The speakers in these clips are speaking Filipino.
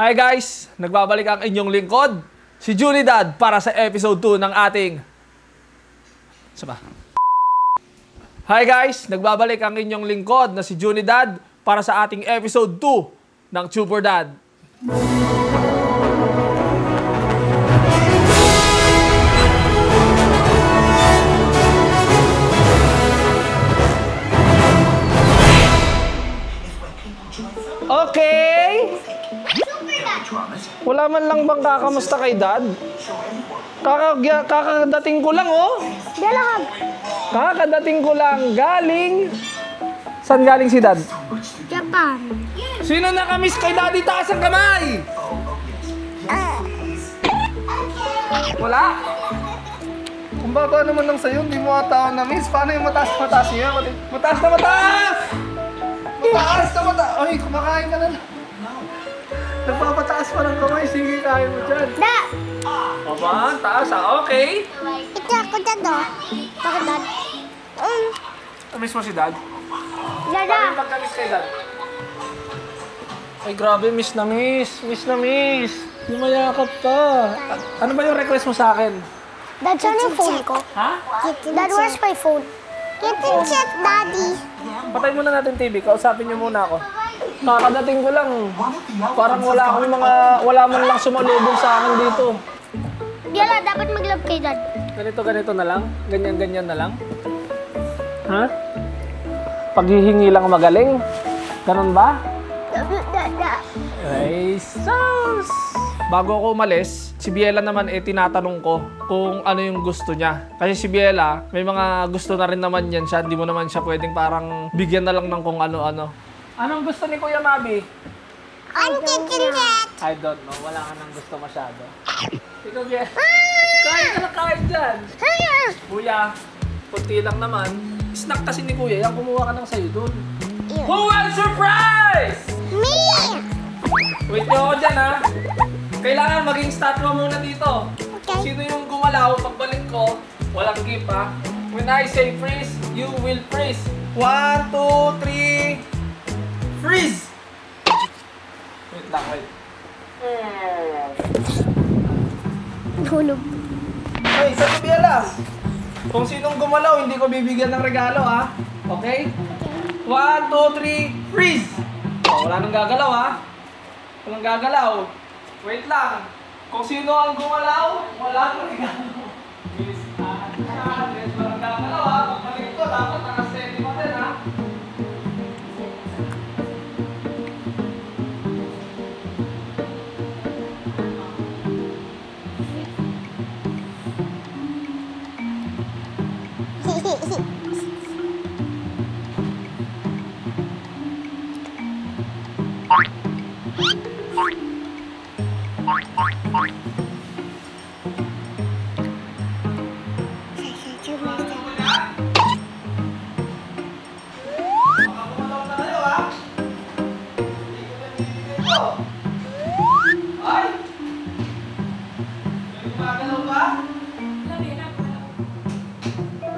Hi guys! Nagbabalik ang inyong lingkod, si Junidad para sa episode 2 ng ating... Hi guys! Nagbabalik ang inyong lingkod na si Junidad para sa ating episode 2 ng Super Dad. Okay! Wala man lang bang kakamusta kay Dad? Kakadating ko lang, oh. Kakadating ko lang. Galing... Saan galing si Dad? Japan. Sino nakamiss kay Daddy? Taas ang kamay! Wala? Kung baba naman lang sa'yo, hindi mo ata ako na-miss. Paano yung mataas niya? Mataas na mataas! Mataas na mataas! Ay, kumakain ka na lang. Nagpapataas pa ng kamay. Sige, kaya mo dyan. Da! Aba, taas ah. Okay. Ito ako dad, oh. Bakit dad? Miss mo si Dad? Dada! Paano pagka-miss kay Dad? Ay, grabe. Miss na miss. Miss na miss. Lumayakap ka. Ano ba yung request mo sa akin? Dad, saan yung phone ko? Ha? Dad, where's my phone? Kitchen chat, Daddy. Patay muna natin TV. Kausapin niyo muna ako. Kakadating ko lang. Parang wala man lang sumalubong sa akin dito. Yala, dapat mag-love kay Dad. Ganito na lang? Ganyan na lang? Ha? Paghihingi lang magaling? Ganun ba? Ay, sus! Bago ako umalis, si Biela naman tinatanong ko kung ano yung gusto niya. Kasi si Biela, may mga gusto na rin naman yan siya. Hindi mo naman siya pwedeng parang bigyan na lang ng kung ano-ano. Anong gusto ni Kuya Mabi? Ang kitchen chat. I don't know. Wala ka nang gusto masyado. Ikaw, Biela. Kain ka na kain dyan. Kuya, kunti lang naman. Snack kasi ni Kuya. Yan, kumuha ka ng sayo dun. Who wants surprise? Me! Wait nyo ako dyan, ha? Kailangan maging statwa muna dito. Okay. Sino yung gumalaw, pagbalik ko, walang gift, ha? When I say freeze, you will freeze. 1, 2, 3, freeze! Wait lang, wait. Hulog. Hey, saan ko Biela? Kung sinong gumalaw, hindi ko bibigyan ng regalo, ha? Okay? 1, 2, 3, freeze! Oh, wala nang gagalaw, ha? Walang gagalaw. Wait lang. Kung sino ang gumalaw, wala nang regalo. Miss Anne, walang gagalaw, ha? Pagbalik ko, dapat naka-steady pa din, ha?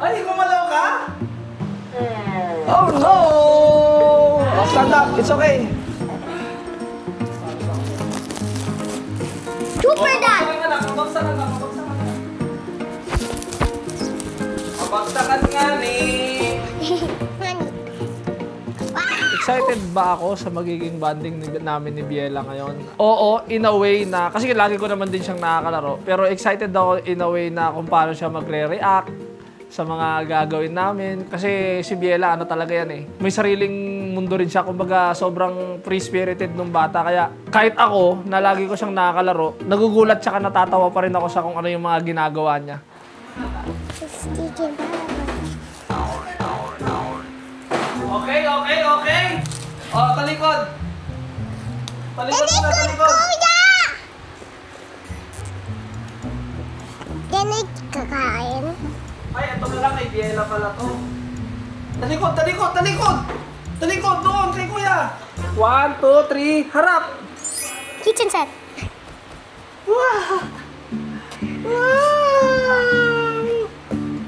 Ay, gumalaw ka? Oh no! Oh, stand up. It's okay. Super Dad! Mabagsakan ka. Mabagsakan nga ni. Excited ba ako sa magiging bonding namin ni Biela ngayon? Oo, in a way na, kasi lagi ko naman din siyang nakakalaro. Pero excited ako in a way na kung paano siya magre-react sa mga gagawin namin. Kasi si Biela, ano talaga yan eh. May sariling mundo rin siya. Kumbaga, sobrang free-spirited nung bata. Kaya kahit ako, na lagi ko siyang nakakalaro, nagugulat tsaka natatawa pa rin ako sa kung ano yung mga ginagawa niya. Okay. Oh, talikod. Talikod muna, talikod. Ganit kakain. Ay, ito na lang kay Biela pala to. Talikod. Talikod doon kay Kuya. 1, 2, 3, harap. Kitchen set. Wow.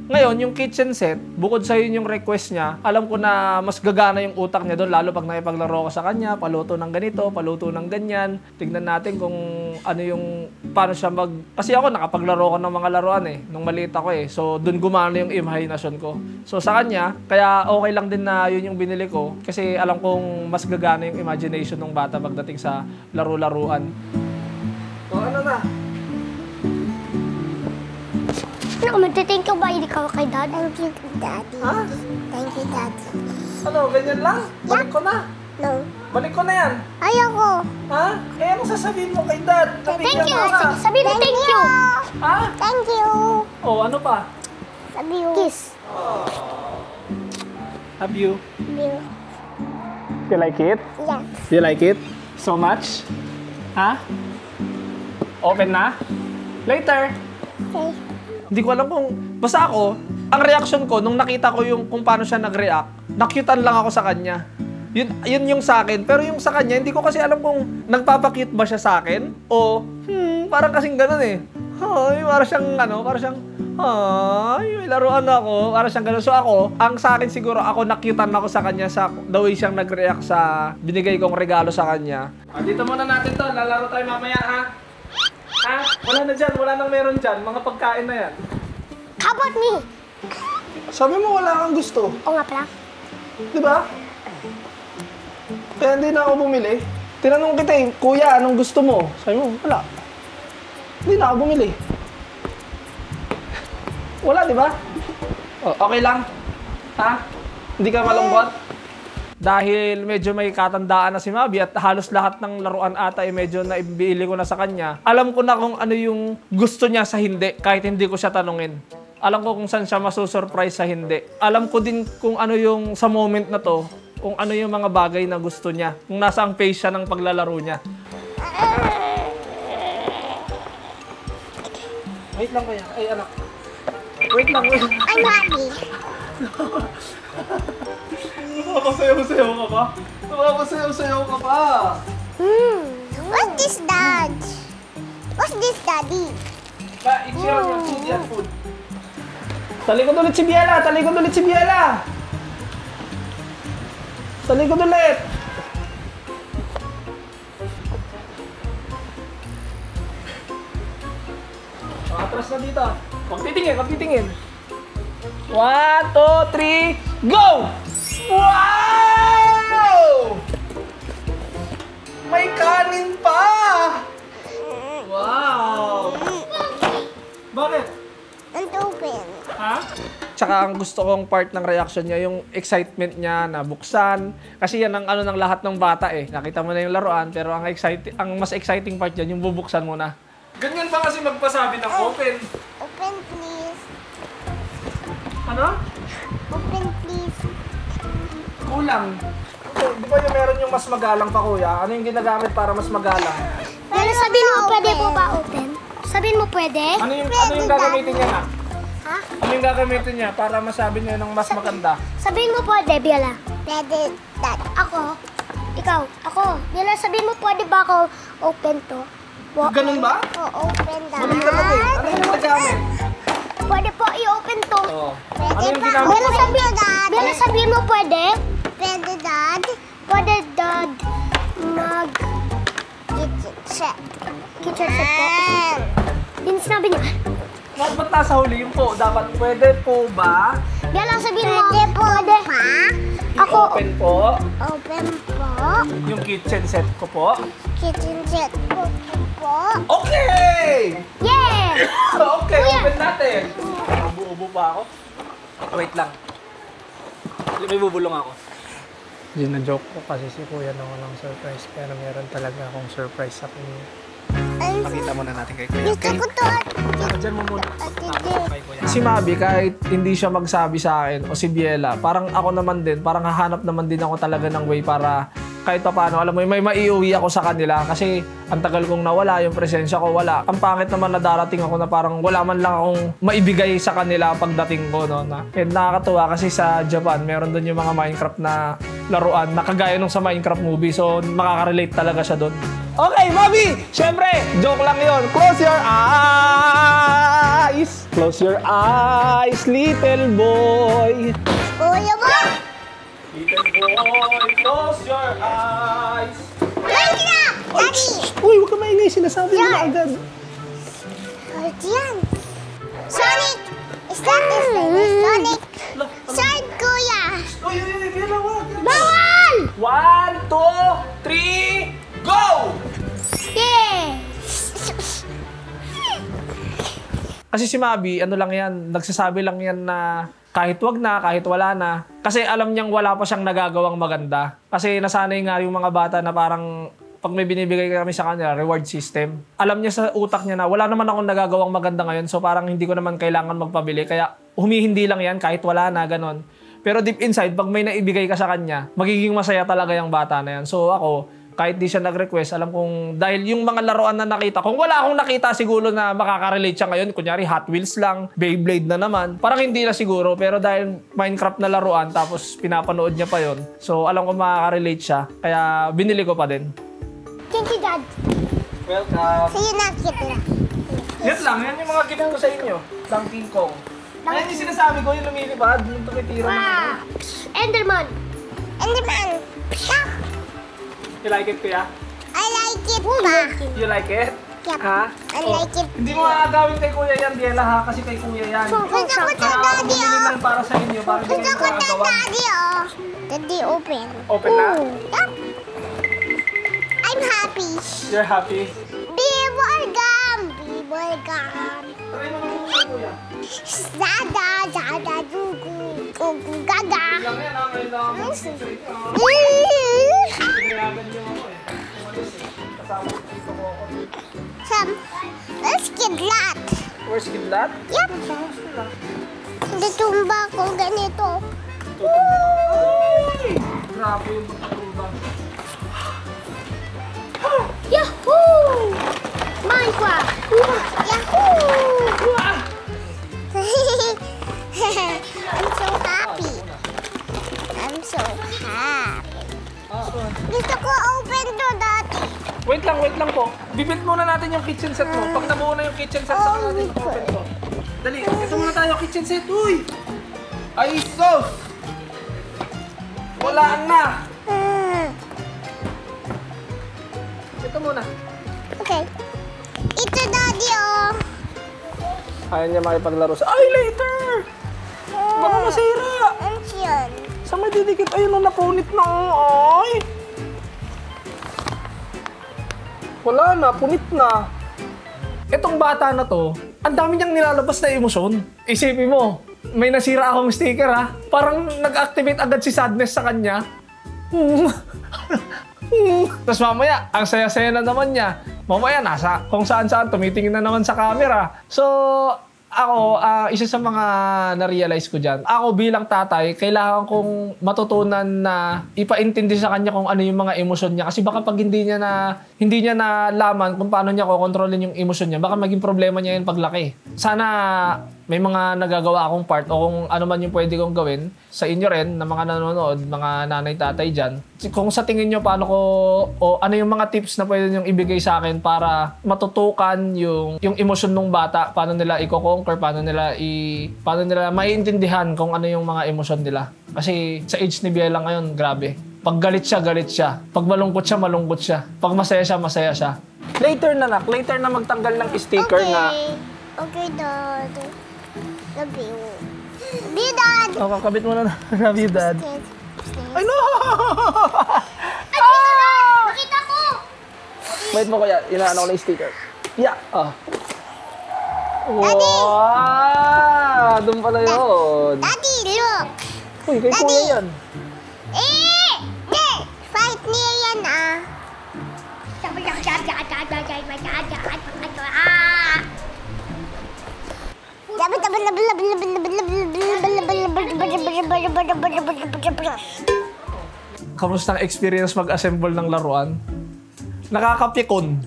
Ngayon, yung kitchen set, bukod sa yun yung request niya, alam ko na mas gagana yung utak niya doon, lalo pag nakipaglaro ko sa kanya, paluto ng ganito, paluto ng ganyan. Tignan natin kung ano yung, paano siya kasi ako nakapaglaro ko ng mga laruan nung maliit ako So, doon gumana yung imagination ko. So, sa kanya, kaya okay lang din na yun yung binili ko, kasi alam kong mas gagana yung imagination ng bata pagdating sa laro-laruan. So, ano na? Ano, magte-thank you ba ikaw kay Dad? Thank you, Daddy. Ha? Thank you, Daddy. Ano, ganyan lang? Balik ko na. No. Balik ko na yan. Ayoko. Ha? Eh, ano sasabihin mo kay Dad? Thank you. Ka. Sabi mo thank you. Ha? Thank you. Oh, ano pa? Sabi mo. Kiss. Love you. You. You like it? Yeah. You like it? So much? Ha? Open na? Later. Okay. Hindi ko alam kung... Basta ako, ang reaction ko nung nakita ko yung kung paano siya nag-react, nakyutan lang ako sa kanya. Yun yung sa akin. Pero yung sa kanya, hindi ko kasi alam kung nagpapakyut ba siya sa akin o parang kasing ganun Ay, parang siyang ay, may laruan ako. Parang siyang ganun. So ako, ang sa akin siguro, ako nakyutan ako sa kanya sa the way siyang nag-react sa binigay kong regalo sa kanya. Dito muna natin to. Lalaro tayo mamaya, ha? Ha? Wala na dyan. Wala nang meron dyan. Mga pagkain na yan. How about me? Sabi mo wala kang gusto. Oo nga pala. Di ba? Kaya hindi na ako bumili. Tinanong kita Kuya, anong gusto mo? Sabi mo, wala. Hindi na ako bumili. Wala, di ba? Okay lang? Ha? Hindi ka malungkot? Dahil medyo may katandaan na si Mabi at halos lahat ng laruan ata medyo naibili ko na sa kanya. Alam ko na kung ano yung gusto niya sa hindi, kahit hindi ko siya tanungin. Alam ko kung saan siya masusurprise sa hindi. Alam ko din kung ano yung sa moment na to, kung ano yung mga bagay na gusto niya. Kung nasa ang phase siya ng paglalaro niya. Wait lang kaya. Ay, anak. Wait lang. I'm happy. Napapasayaw-sayaw ka pa? Napapasayaw-sayaw ka pa? What's this, Dad? What's this, Daddy? It's your food, yan food. Talikod ulit si Biela! Talikod ulit si Biela! Talikod ulit! Atras na dito. Huwag titingin, huwag titingin. 1, 2, 3, go! Wow! May kanin pa! Wow! Bakit? And open. Ha? Tsaka ang gusto kong part ng reaction niya, yung excitement niya na buksan. Kasi yan ang ano ng lahat ng bata Nakita mo na yung laruan, pero ang mas exciting part dyan, yung bubuksan mo na. Ganyan pa kasi magpasabi ng open. Open, please. Ano? Open, please. Kulang. Di ba yung meron yung mas magalang pa, kuya? Ano yung ginagamit para mas magalang? Pero sabihin mo, pwede po ba open? Sabihin mo, pwede? Ano yung gagamitin niya na? Ha? Ano yung gagamitin niya para masabi niya ng mas maganda? Sabihin mo, pwede, Biela. Pwede, Dad. Ako? Ikaw? Ako? Biela, sabihin mo, pwede ba ako open to? Ganun ba? Oo, open, Dad. Mali naman Ano yung ginagamit? Pwede po i-open to. Oo. Pwede Ano yung pa. ginamit? Biela, sabihin mo, pwede? Pwede, Dad. Pwede, Dad. Kitchen set. Kitchen set po. Yun sinabi niya. Ba't nasa huli yung po? Dapat pwede po ba? Biela, sabihin mo, pwede. Ako, I-open po open po. yung kitchen set ko po. Kitchen set po. Okay! Yeah! Okay, Kuya! open natin. Ubo pa ako. Wait lang. May bubulong ako. Yun na joke ko kasi si Kuya nang walang surprise. Pero meron talaga akong surprise sa kanya. Pakita muna natin kay Kuya. Gusto ko to. Diyan mo muna. Si Mabi, kahit hindi siya magsabi sa akin, o si Biela, parang ako naman din, parang hahanap naman din ako talaga ng way para kahit pa paano, alam mo, may maiuwi ako sa kanila kasi ang tagal kong nawala, yung presensya ko wala. Ang pangit naman na darating ako na parang wala man lang akong maibigay sa kanila pagdating ko, no? And nakakatuwa kasi sa Japan, meron doon yung mga Minecraft na laruan na kagaya nung sa Minecraft movie. So, makaka-relate talaga siya doon. Okay, Mabi! Siyempre, joke lang yon. Close your eyes! eyes. Close your eyes, little boy. Kuya mo! Little boy, close your eyes. Wait na! Daddy! Uy, huwag ka maingay. Sinasabi mo na agad. Hold yan. Sonic! Is that his name? Sonic? Sword, kuya! Uy, Biela, wag. Bawal! 1, 2, 3, go! Yeah! Kasi si Mabi, ano lang yan, nagsasabi lang yan na kahit wag na, kahit wala na. Kasi alam niyang wala pa siyang nagagawang maganda. Kasi nasanay nga yung mga bata na parang pag may binibigay kami sa kanya, reward system. Alam niya sa utak niya na wala naman akong nagagawang maganda ngayon, so parang hindi ko naman kailangan magpabili. Kaya humihindi lang yan kahit wala na, ganon. Pero deep inside, pag may naibigay ka sa kanya, magiging masaya talaga yung bata na yan. So ako, kahit di siya nag-request, alam kong dahil yung mga laruan na nakita, kung wala akong nakita siguro na makaka-relate siya ngayon, kunyari Hot Wheels lang, Beyblade na naman, parang hindi na siguro, pero dahil Minecraft na laruan, tapos pinapanood niya pa yon, so alam ko makaka-relate siya, kaya binili ko pa din. Thank you, Dad. Welcome! Sa'yo na, cute na. Yan lang, yan yung mga gift ko sa inyo. Lang King Kong. Ayan yung sinasabi ko, yung lumilipad, yung tumitiro. Wow! Enderman! Enderman! Stop! You like it, kuya? I like it pa. You like it? Yep. Ha? I like it. Hindi mo gagawin kay kuya yan, Biela, ha? Kasi kay kuya yan. Gusto ko to, Kaya ako Daddy, bumili oh. lang para sa inyo, para hindi Gusto kayo ko to, magagawa. Daddy, oh. Daddy, open. Open na? Yup. I'm happy. You're happy? Bibble gum! Bibble gum! Try mo naman muna, kuya. Zada, zada, gugu, gugu, gaga. Lang yan, ha? Ngayon lang ako mag-straight, ha? Mm. Pinayagan niyo ako, eh. Umalis, eh. Kasama ko dito ko ako. Sam, let's get lot. Where's Kidlat? Yup. Natumba ko ganito. Uy! Grabe yung pagkakulba. Yahoo! Minecraft! Yahoo! I'm so happy. I'm so happy. Gusto ko open to, Daddy. Wait lang po. Bibit muna natin yung kitchen set mo. Pag nabuo na yung kitchen set, saka natin open to. Dali, ito muna tayo, kitchen set. Uy! Ay, sos! Walaan na! Ito muna. Okay. Ito, Daddy, oh. Ayaw niya makipaglaro sa... Ay, later! Baka masira! Ano yun? Sa may didikit, ayun, napunit na, oh. Ay! Wala na, punit na. Itong bata na to, ang dami niyang nilalabas na emosyon. Isipin mo, may nasira akong sticker, ha? Parang nag-activate agad si sadness sa kanya. Tapos mamaya, ang saya-saya na naman niya. Mamaya, nasa kung saan-saan, tumitingin na naman sa camera. So, ako, isa sa mga na-realize ko dyan, ako bilang tatay, kailangan kong matutunan na ipaintindi sa kanya kung ano yung mga emosyon niya. Kasi baka pag hindi niya na laman kung paano niya kontrolin yung emosyon niya, baka maging problema niya yun paglaki. Sana may mga nagagawa akong part o kung ano man yung pwede kong gawin sa inyo rin, na mga nanonood, mga nanay-tatay dyan. Kung sa tingin nyo paano ko, o ano yung mga tips na pwede nyong ibigay sa akin para matutukan yung emosyon ng bata, paano nila i-conquer, paano nila maiintindihan kung ano yung mga emosyon nila. Kasi sa age ni Biela ngayon, grabe. Pag galit siya. Pag malungkot siya. Pag masaya siya. Later na, later na magtanggal ng sticker na... Okay, Dad. Love you. Love you, Dad. Oh, kakabit mo na. Love you, Dad. Ay, no! Makita ko! Wait mo kuya, inaano ko na yung sticker. Yeah! Oh. Daddy! Wow! Doon pala yun. Daddy, look! Uy, kay Daddy! kuya yan. Di! Fight niya yan, ah. Kamusta ang experience mag-assemble ng laruan? Nakakapikon.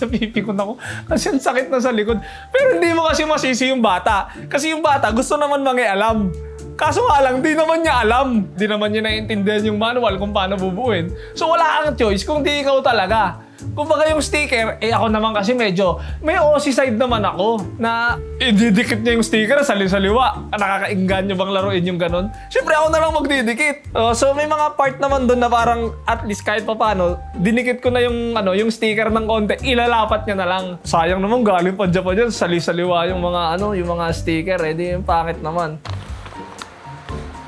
Napipikon ako. Kasi ang sakit na sa likod. Pero hindi mo kasi masisi yung bata. Kasi yung bata gusto naman mangialam. Kaso nga lang, di naman niya alam. Di naman niya naiintindihan yung manual kung paano bubuuin. So wala kang choice kung di ikaw talaga. Kumbaga yung sticker, ako naman kasi medyo may OC side naman ako na ididikit niya yung sticker sa saliwa. Nakakainggan niyo bang laruin yung ganun? Siyempre ako na lang magdidikit. So may mga part naman doon na parang at least kahit paano, dinikit ko na yung sticker ng konti, ilalapat niya na lang. Sayang naman galing pa dyan saliwa yung mga sticker, di yung pangit naman.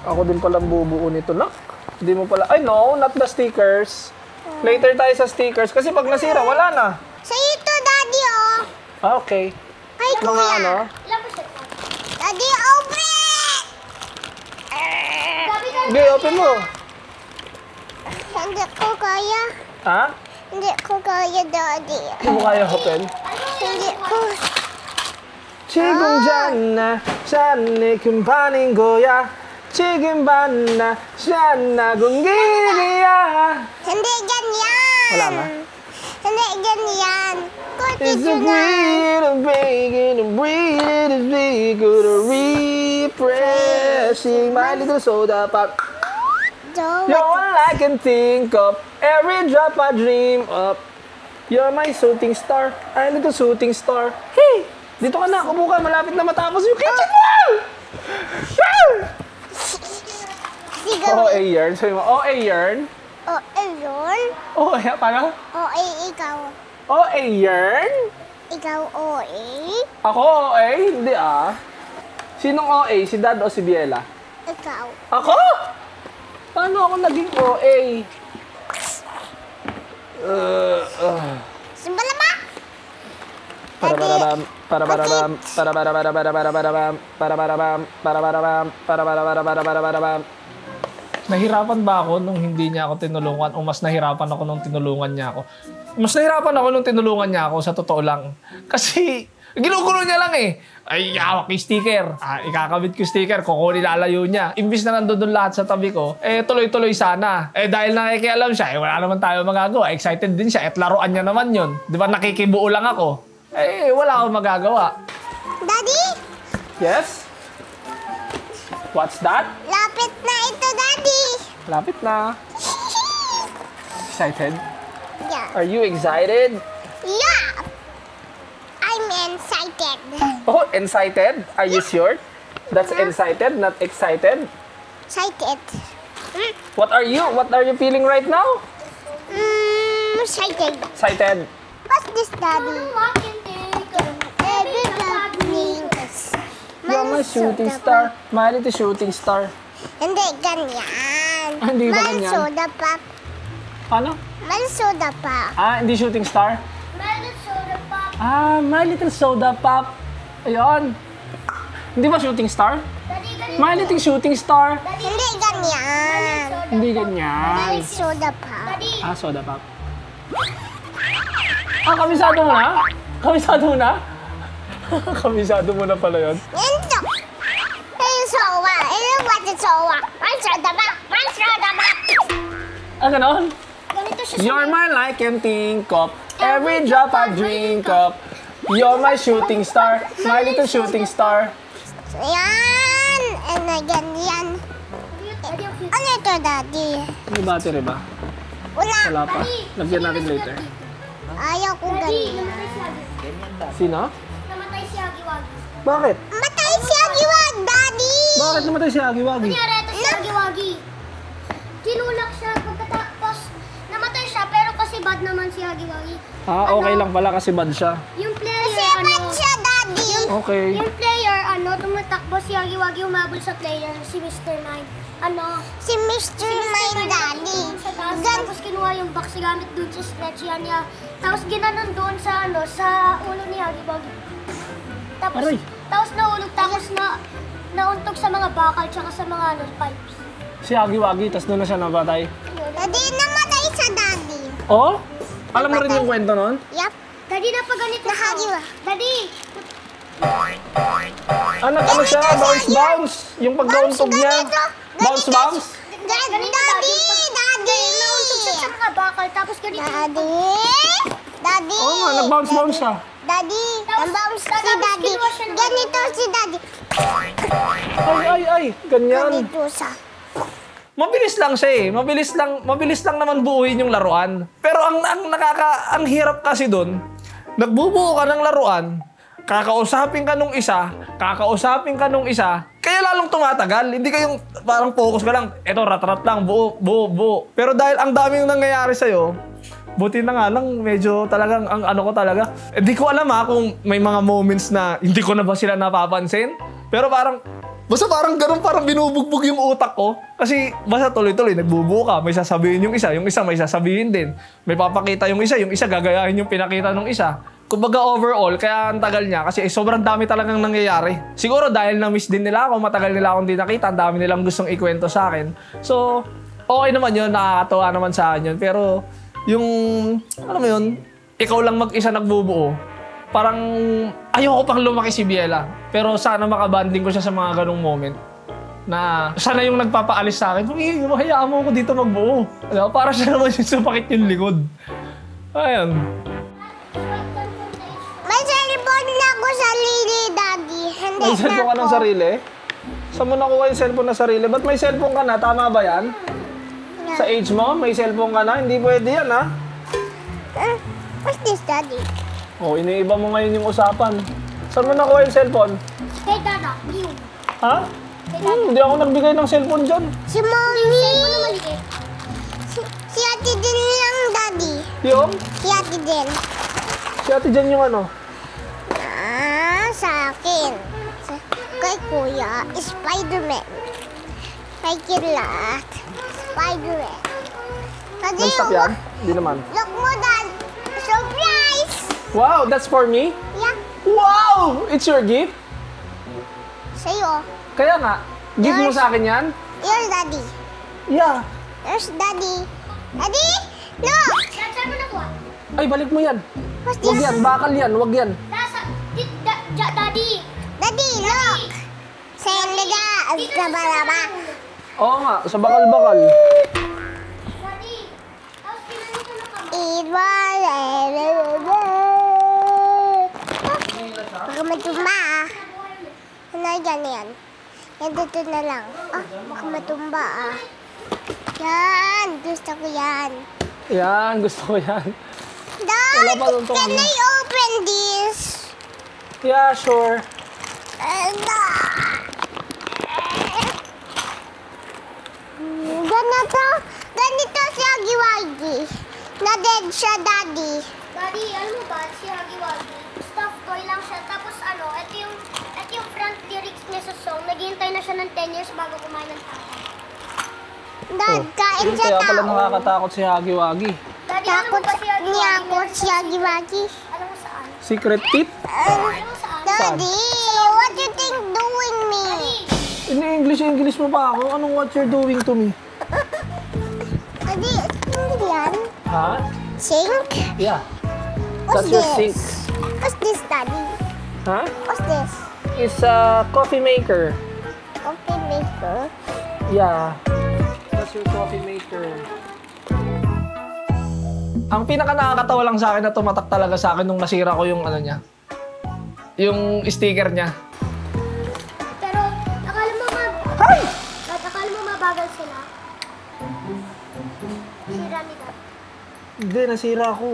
Ako din palang bubuo nito, nak. Hindi mo pala, ay no, not the stickers. Later tayo sa stickers kasi pag nasira, wala na. Sa'yo ito, Daddy, oh. Okay. Ay, Mga kuya. Daddy, open! Okay, open mo. Hindi ko kaya. Ha? Hindi ko kaya, Daddy. Hindi mo kaya open? Hindi ko. 지금 잤나 잤네 금반인 거야 지금 봤나 잤나 공기야. Hindi ganyan. Wala na? Hindi ganyan. It's a breathe, a breathe, a breathe, a breathe, a refreshing my little soda pop. You're all I can think of, every drop I dream of. You're my shooting star, my little shooting star. Hey! Dito ka na, upo ka, malapit na matapos yung kitchen wall! OA yarn, sabi mo, OA yarn? OA yarn? OA, paano? OA ikaw. OA yarn? Ikaw OA? Ako OA? Hindi ah. Sinong OA? Si Dad o si Biela? Ikaw. Ako? Paano ako naging OA? Simbala ba? Para-para-bam, para-para-bam, para-para-para-para-para-para-bam, para-para-bam, para-para-bam, para-para-para-para-para-para-bam. Nahirapan ba ako nung hindi niya ako tinulungan o mas nahirapan ako nung tinulungan niya ako? Mas nahirapan ako nung tinulungan niya ako, sa totoo lang. Kasi ginugulo niya lang eh. Ay, hawak yung sticker. Ikakabit ko yung sticker, kukunin lalayo niya. Imbis na nandun lahat sa tabi ko, tuloy-tuloy sana. Dahil nakikialam siya, wala naman tayo magagawa. Excited din siya, laruan niya naman yun. Di ba nakikibuo lang ako? Wala akong magagawa. Daddy? Yes? What's that? Lapit na ito, Daddy. Lapit na. Excited? Yeah. Are you excited? Yeah. I'm excited. Oh, excited? Are you sure? That's excited, not excited? Excited. What are you? What are you feeling right now? Excited. Excited. What's this, Daddy? You're my shooting star. My little shooting star. Hindi ganyan. Hindi ba ganyan? Soda pop. Ano? Soda pop. Hindi shooting star? Soda pop. My little soda pop. Ayun. Hindi ba shooting star? My little shooting star. Hindi ganyan. Hindi ganyan. Soda pop. Soda pop. Kabisado mo na? Kabisado mo na? Kabisado mo na pala yun. Ito. Soda. Soda pop. Soda pop. Ganon? Ganito siya. You're my light and think of, every drop I drink of. You're my shooting star, my little shooting star. Yan. Ganyan. Ano ito, Daddy? May battery ba? Wala pa. Lagyan natin later. Ayaw ko ganyan. Sino? Namatay si Agiwagi. Bakit? Matay si Agiwagi, Daddy! Bakit namatay si Agiwagi? Kunyari, ito si Agiwagi. Tinulak siya, pagkatapos namatay siya, pero kasi bad naman si Agiwagi. Okay lang pala kasi bad siya. Yung player, kasi bad siya, Daddy! Okay. Yung player, tumatakbo si Agiwagi, umabol sa player, si Mr. Mime. Si Mr. Mime, Daddy. Tapos kinuha yung box gamit dun sa stretchan niya. Tapos ginanon doon sa sa ulo ni Agiwagi. Aray. Tapos nahulog, tapos nauntog sa mga bakal tsaka sa mga pipes. Si Agiwagi, tas doon na siya nabatay. Daddy, namatay sa Daddy. Oh? Alam mo rin yung kwento nun? Yup. Daddy, napaganito Na Agiwa. Daddy! Ano siya? Bounce! Yung pagkauntog niya. Bounce! Daddy! Nauntog siya sa mga bakal, tapos ganito. Daddy! Oo nga, nag-bounce siya. Daddy, nambawas si Daddy. Ganito si Daddy. Ay, ganyan. Ganito sa. Mabilis lang siya eh. Mabilis lang naman buuin yung laruan. Pero ang hirap kasi doon, nagbubuo ka ng laruan, kakausapin ka nung isa, kaya lalong tumatagal. Hindi kayong parang focus ka lang, eto rat-rat lang, buo. Pero dahil ang daming nangyayari sa'yo, buti na nga lang, medyo talagang, ang ano ko talaga, hindi ko alam kung may mga moments na hindi ko na ba sila napapansin. Pero basta parang ganun, parang binubugbog yung utak ko. Kasi basta tuloy-tuloy, nagbubuo ka, may sasabihin yung isa may sasabihin din. May papakita yung isa gagayahin yung pinakita ng isa. Kumbaga overall, kaya ang tagal niya kasi sobrang dami talagang nangyayari. Siguro dahil na-miss din nila ako, matagal nila akong di nakita, ang dami nilang gustong ikwento sa akin. So, okay naman yun, nakakatawa naman sa akin yun. Pero yung, alam mo yun, ikaw lang mag-isa nagbubuo. Parang ayoko pang lumaki si Biela. Pero sana makabanding ko siya sa mga ganong moment. Na sana yung nagpapaalis sa akin, hayaan mo ako dito magbuo. Ano? Para siya naman yung supakit yung likod. Ayun. May cellphone na ako sarili, Daddy. Hindi May cellphone ka ng sarili? Saan mo nakuha yung cellphone na sarili? Ba't may cellphone ka na? Tama ba yan? Sa age mo, may cellphone ka na? Hindi pwede yan, ha? What's this, Daddy? Oh, iniiba mo ngayon yung usapan. Saan mo nakuha yung cellphone? Kay Dada, yun. Ha? Hindi ako nagbigay ng cellphone dyan. Si Mommy. Ano na maliit? Si Ate din lang, Daddy. Yung? Si Ate din. Si ate dyan yung ano? Sa akin. Kay Kuya, Spider-Man. Kay Kila, Spider-Man. Daddy, Non-stop yan? Hindi naman. look mo, Dad. Surprise! Wow, that's for me? Yeah, Wow! It's your gift? sa'yo. Kaya nga, gift mo sa akin yan? Here's Daddy. Yeah. There's Daddy. Daddy, look! Dad, saan mo nakuha? Ay, balik mo yan. What's Wag this? yan, bakal yan, wag yan. Daddy. Daddy, look! Sa'yo nila, ang kabalaba. Oo nga, sa bakal-bakal. Daddy. Tapos pinanito na kami. Baka matumba Ano yan? Yan dito na lang. Baka matumba Yan, gusto ko yan. Yan, gusto ko yan. Dad, Wala pa doon to, can ano? I open this? Yeah, sure. Ganito si Hagiwagi. Na-dead siya, Daddy. Daddy, alam mo ba, si Huggy Wuggy, stuffed toy lang siya. Tapos ito yung front lyrics niya sa song. Naghihintay na siya ng 10 years bago kumain ng tao. Dad, kain siya Kaya pala tao. nakakatakot si Hagi-Wagi. Daddy, alam mo Takot ba si Huggy niya Wuggy? ako si Hagiwagi. Alam mo saan? Secret tip? Alam mo saan? Daddy, what you think doing me? Ini-English mo pa ako. Anong what you're doing to me? Daddy, ano yan? Ha? Sink? Yeah. What's That's your this? sink. What's this, Daddy? Ha? What's this? It's a coffee maker. Coffee maker? Yeah. That's your coffee maker. Ang pinaka nakakatawa lang sa akin na tumatak talaga sa akin nung nasira ko yung ano niya. Yung sticker niya. Pero, akala mo Ay! Dad, akala mo mabagal sila? Sira ni Dad. Hindi, nasira ako.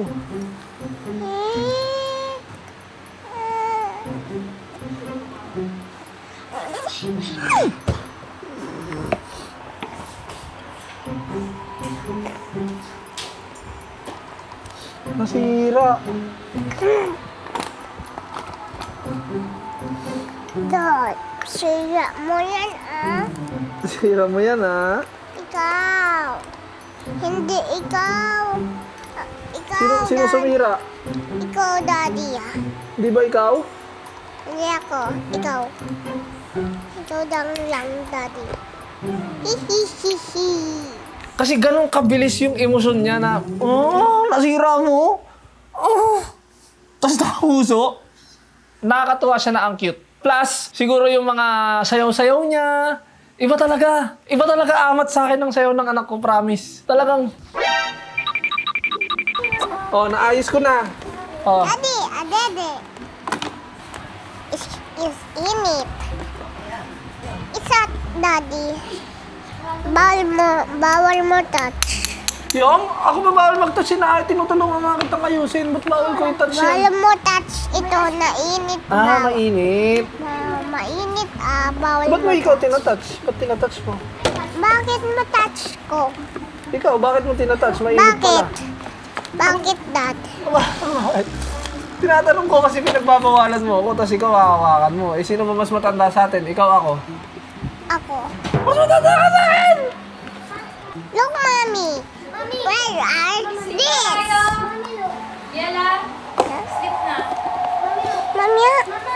Nasira. Dad, sira mo yan, Nasira mo yan, ha? Ikaw. Hindi ikaw. Ikaw, Sino Dad. sumira? Ikaw, Daddy, Di ba ikaw? Hindi ako. Ikaw. Ikaw lang, Daddy. Hihihihi. Kasi ganun kabilis yung emosyon niya na, nasira mo? Tapos nakahuso. Nakakatuwa siya na ang cute. Plus, siguro yung mga sayaw-sayaw niya. Iba talaga. Iba talaga amat sa akin ng sayaw ng anak ko, promise. Talagang... Oh, naayos ko na. Oh. Daddy, Dede is in it. It's not Daddy. Bawal mo touch. Yung, ako ba bawal mag-touch na? Tinutulungan nga kitang ayusin. Ba't bawal ko yung touch Bawal yan? mo touch ito, nainit na. Mainit. Mainit bawal Ba't mo ikaw tinatouch? Ba't tinatouch mo? Bakit mo touch ko? Ikaw, bakit mo tinatouch? Mainit pala. Bakit Dad? Bakit? Tinatanong ko kasi pinagbabawalan mo ako, tapos ikaw hawakan mo. Eh, sino ba mas matanda sa atin? Ikaw ako? Ako. Mas matanda ka sa akin! Look, Mommy. Where are this? Yela, sleep na. Mami,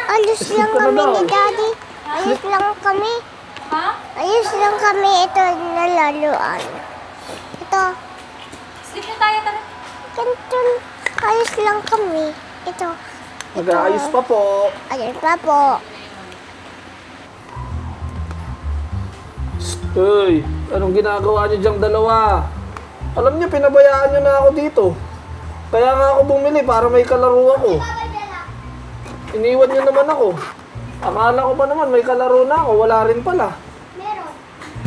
alis Sleep lang ka na kami daw. ni Daddy. Alis lang kami. Ha? Alis lang kami. Ito nalaluan. Ito. Sleep na tayo, tara. Ganito. Alis lang kami. Ito. Mag-aayos pa po. Alis pa po. Uy, anong ginagawa niyo diyang dalawa? Alam niyo, pinabayaan niyo na ako dito. Kaya nga ako bumili para may kalaro ako. Iniwan niyo naman ako. Akala ko pa naman may kalaro na ako, wala rin pala. Meron.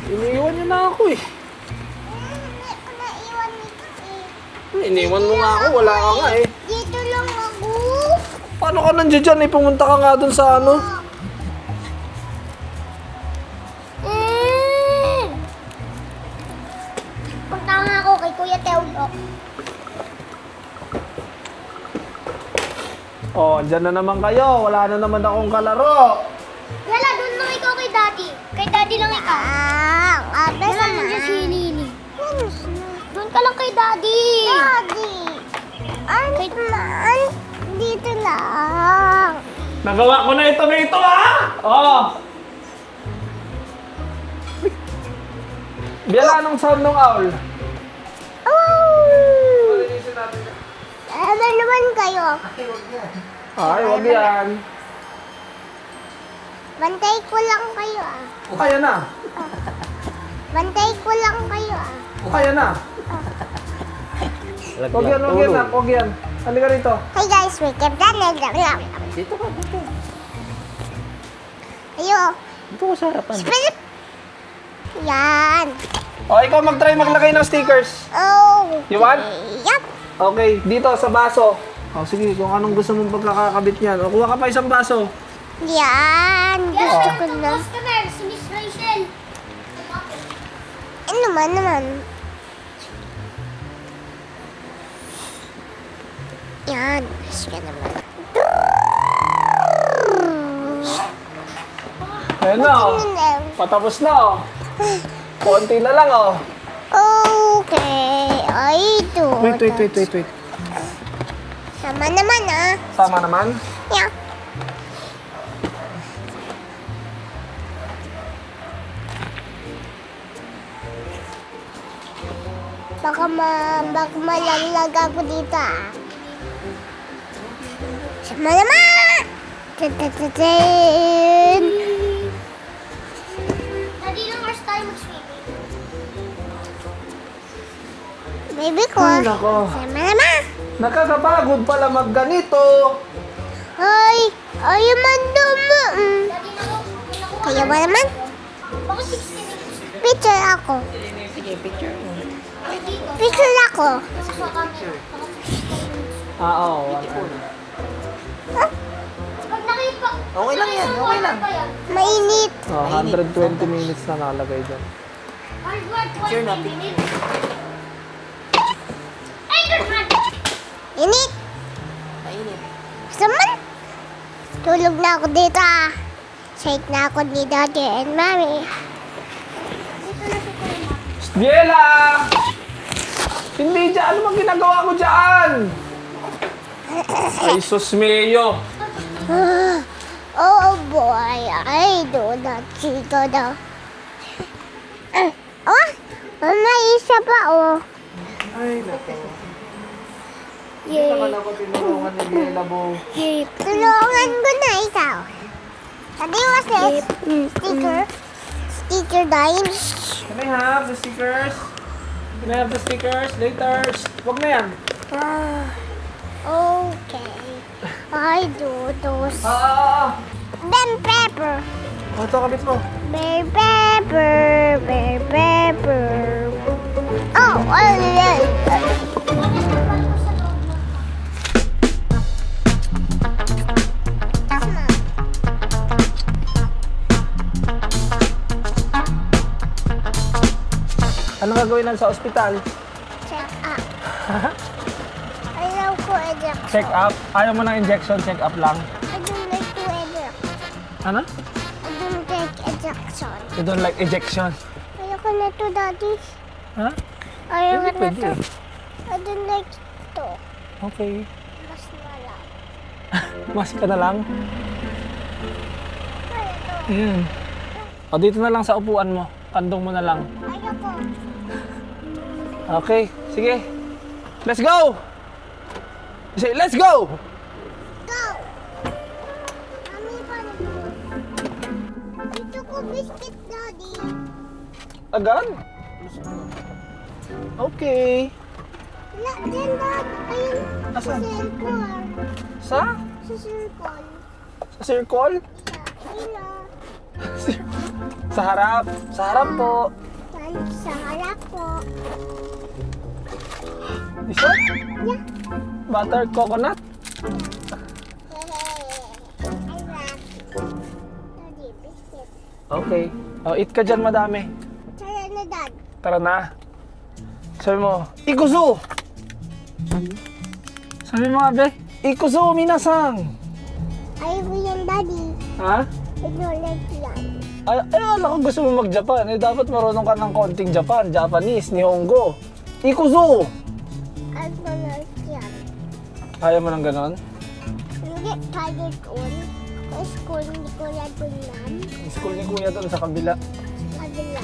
Iniwan niyo na ako eh. Naiwan nito eh. Iniwan mo nga ako, wala ka nga eh. Dito lang ako. Paano ka nandiyan dyan eh? Pumunta ka nga dun sa ano? Punta nga ako kay Kuya Teodoro. Oh, andyan na naman kayo. Wala na naman akong kalaro. Yala, doon lang ikaw kay Daddy. Kay Daddy lang ikaw. Abe Yala, nandiyan si Nini. Doon ka lang kay Daddy. Daddy. Ant, dito lang. Nagawa ko na ito ha? Oh. Biala, anong sound ng owl? Oh! Ano naman kayo? Ay, wag yan. Bantay ko lang kayo Kaya na. Bantay ko lang kayo Kaya na. Wag yan, wag yan, wag yan. Halika rito. Hey guys, we keep that lang. Dito ka, dito. Ayo. Dito ko sa harapan. Split. Yan. O, ikaw mag-try maglagay ng stickers. Oh. You want? Yup. Okay, dito sa baso. O, sige, kung anong gusto mong pagkakakabit niyan. O, kuha ka pa isang baso. Yan. Gusto ko na. Customer, si Miss Rachel. Ano naman. Yan. Gusto ko naman. Ayan na, o. Patapos na, o. Konti na lang, o. Okay. Ay, ito. Wait. Sama naman Sama naman. Yeah. Baka malaglag ako dito Sama naman! Tatatatun! Daddy, ilang hours tayo mag-swimming? Baby ko. Ay, nako. Sama naman! Nakakapagod pala magganito. Ay! Ay, mandamo! Daddy, naku. Kaya ba naman? Bakit 60 minutes? Picture ako. Sige, picture mo. Ay, dito. Picture ako. Kasi sa camera. Baka 60 minutes. Oo. Pag nakita. Okay lang yan, okay lang. Pa yan. Mainit. 120 minutes na nakalagay dyan. Hard work, Picture na, 20 minutes. Ay, girlfriend! Init. Mainit. Saman? Tulog na ako dito Shake na ako ni Daddy and Mommy. Biela! Hindi dyan. Ano bang ginagawa mo dyan? Ay, sus Mayo. Oh boy, I do not see daw. Oh, may isa pa Ay, nako. Hindi Yay. naman ako tinulungan ni Biela, Bo. Tulungan ko na ikaw. Daddy, what's this? Sticker. Sticker dime. Can I have the stickers? Can I have the stickers? Later. Wag na yan. Okay. I do those. Bell pepper. O, ito, kabit mo. Bell pepper. Bell pepper. Oh, Ano gagawin lang sa ospital? check up. Ayaw ko injection. Check up? Ayaw mo ng injection, check up lang. I don't like to inject. Ano? I don't like injection. You don't like ejection? Ayaw ko na to, Daddy. Ha? Ayaw ko Hindi na pwede. to. I don't like to. Okay. Mas wala. Mas ka na lang. Ayaw to. O, dito na lang sa upuan mo. Kandong mo na lang. Ayaw ko. Okay, sige. Let's go! Say, let's go! Go! Mami, paano mo? Dito ko biscuit, Daddy. Agad? Okay. Wala din, Dad. Ayun. Asan? Sa circle. Sa? Sa circle. Sa circle? Ayun na. Sa harap. Sa harap po. Sa harap po. This one? Yeah. Butter coconut? Daddy, biscuit. Okay. O, eat ka dyan, madami. Tara na, Dad. Tara na. Sabi mo, ikuzu! Sabi mo, abe, ikuzu minasang! Ayaw ko yan, Daddy. Ha? I don't like yan. Ay, alam ko gusto mo mag-Japan. Eh, dapat marunong ka ng konting Japanese, Nihongo. Ikuzu! I don't like yan. Kaya mo ng ganon? I'm get tired on. School ni Kuya Dunam. School ni Kuya doon sa kabila. Kabila.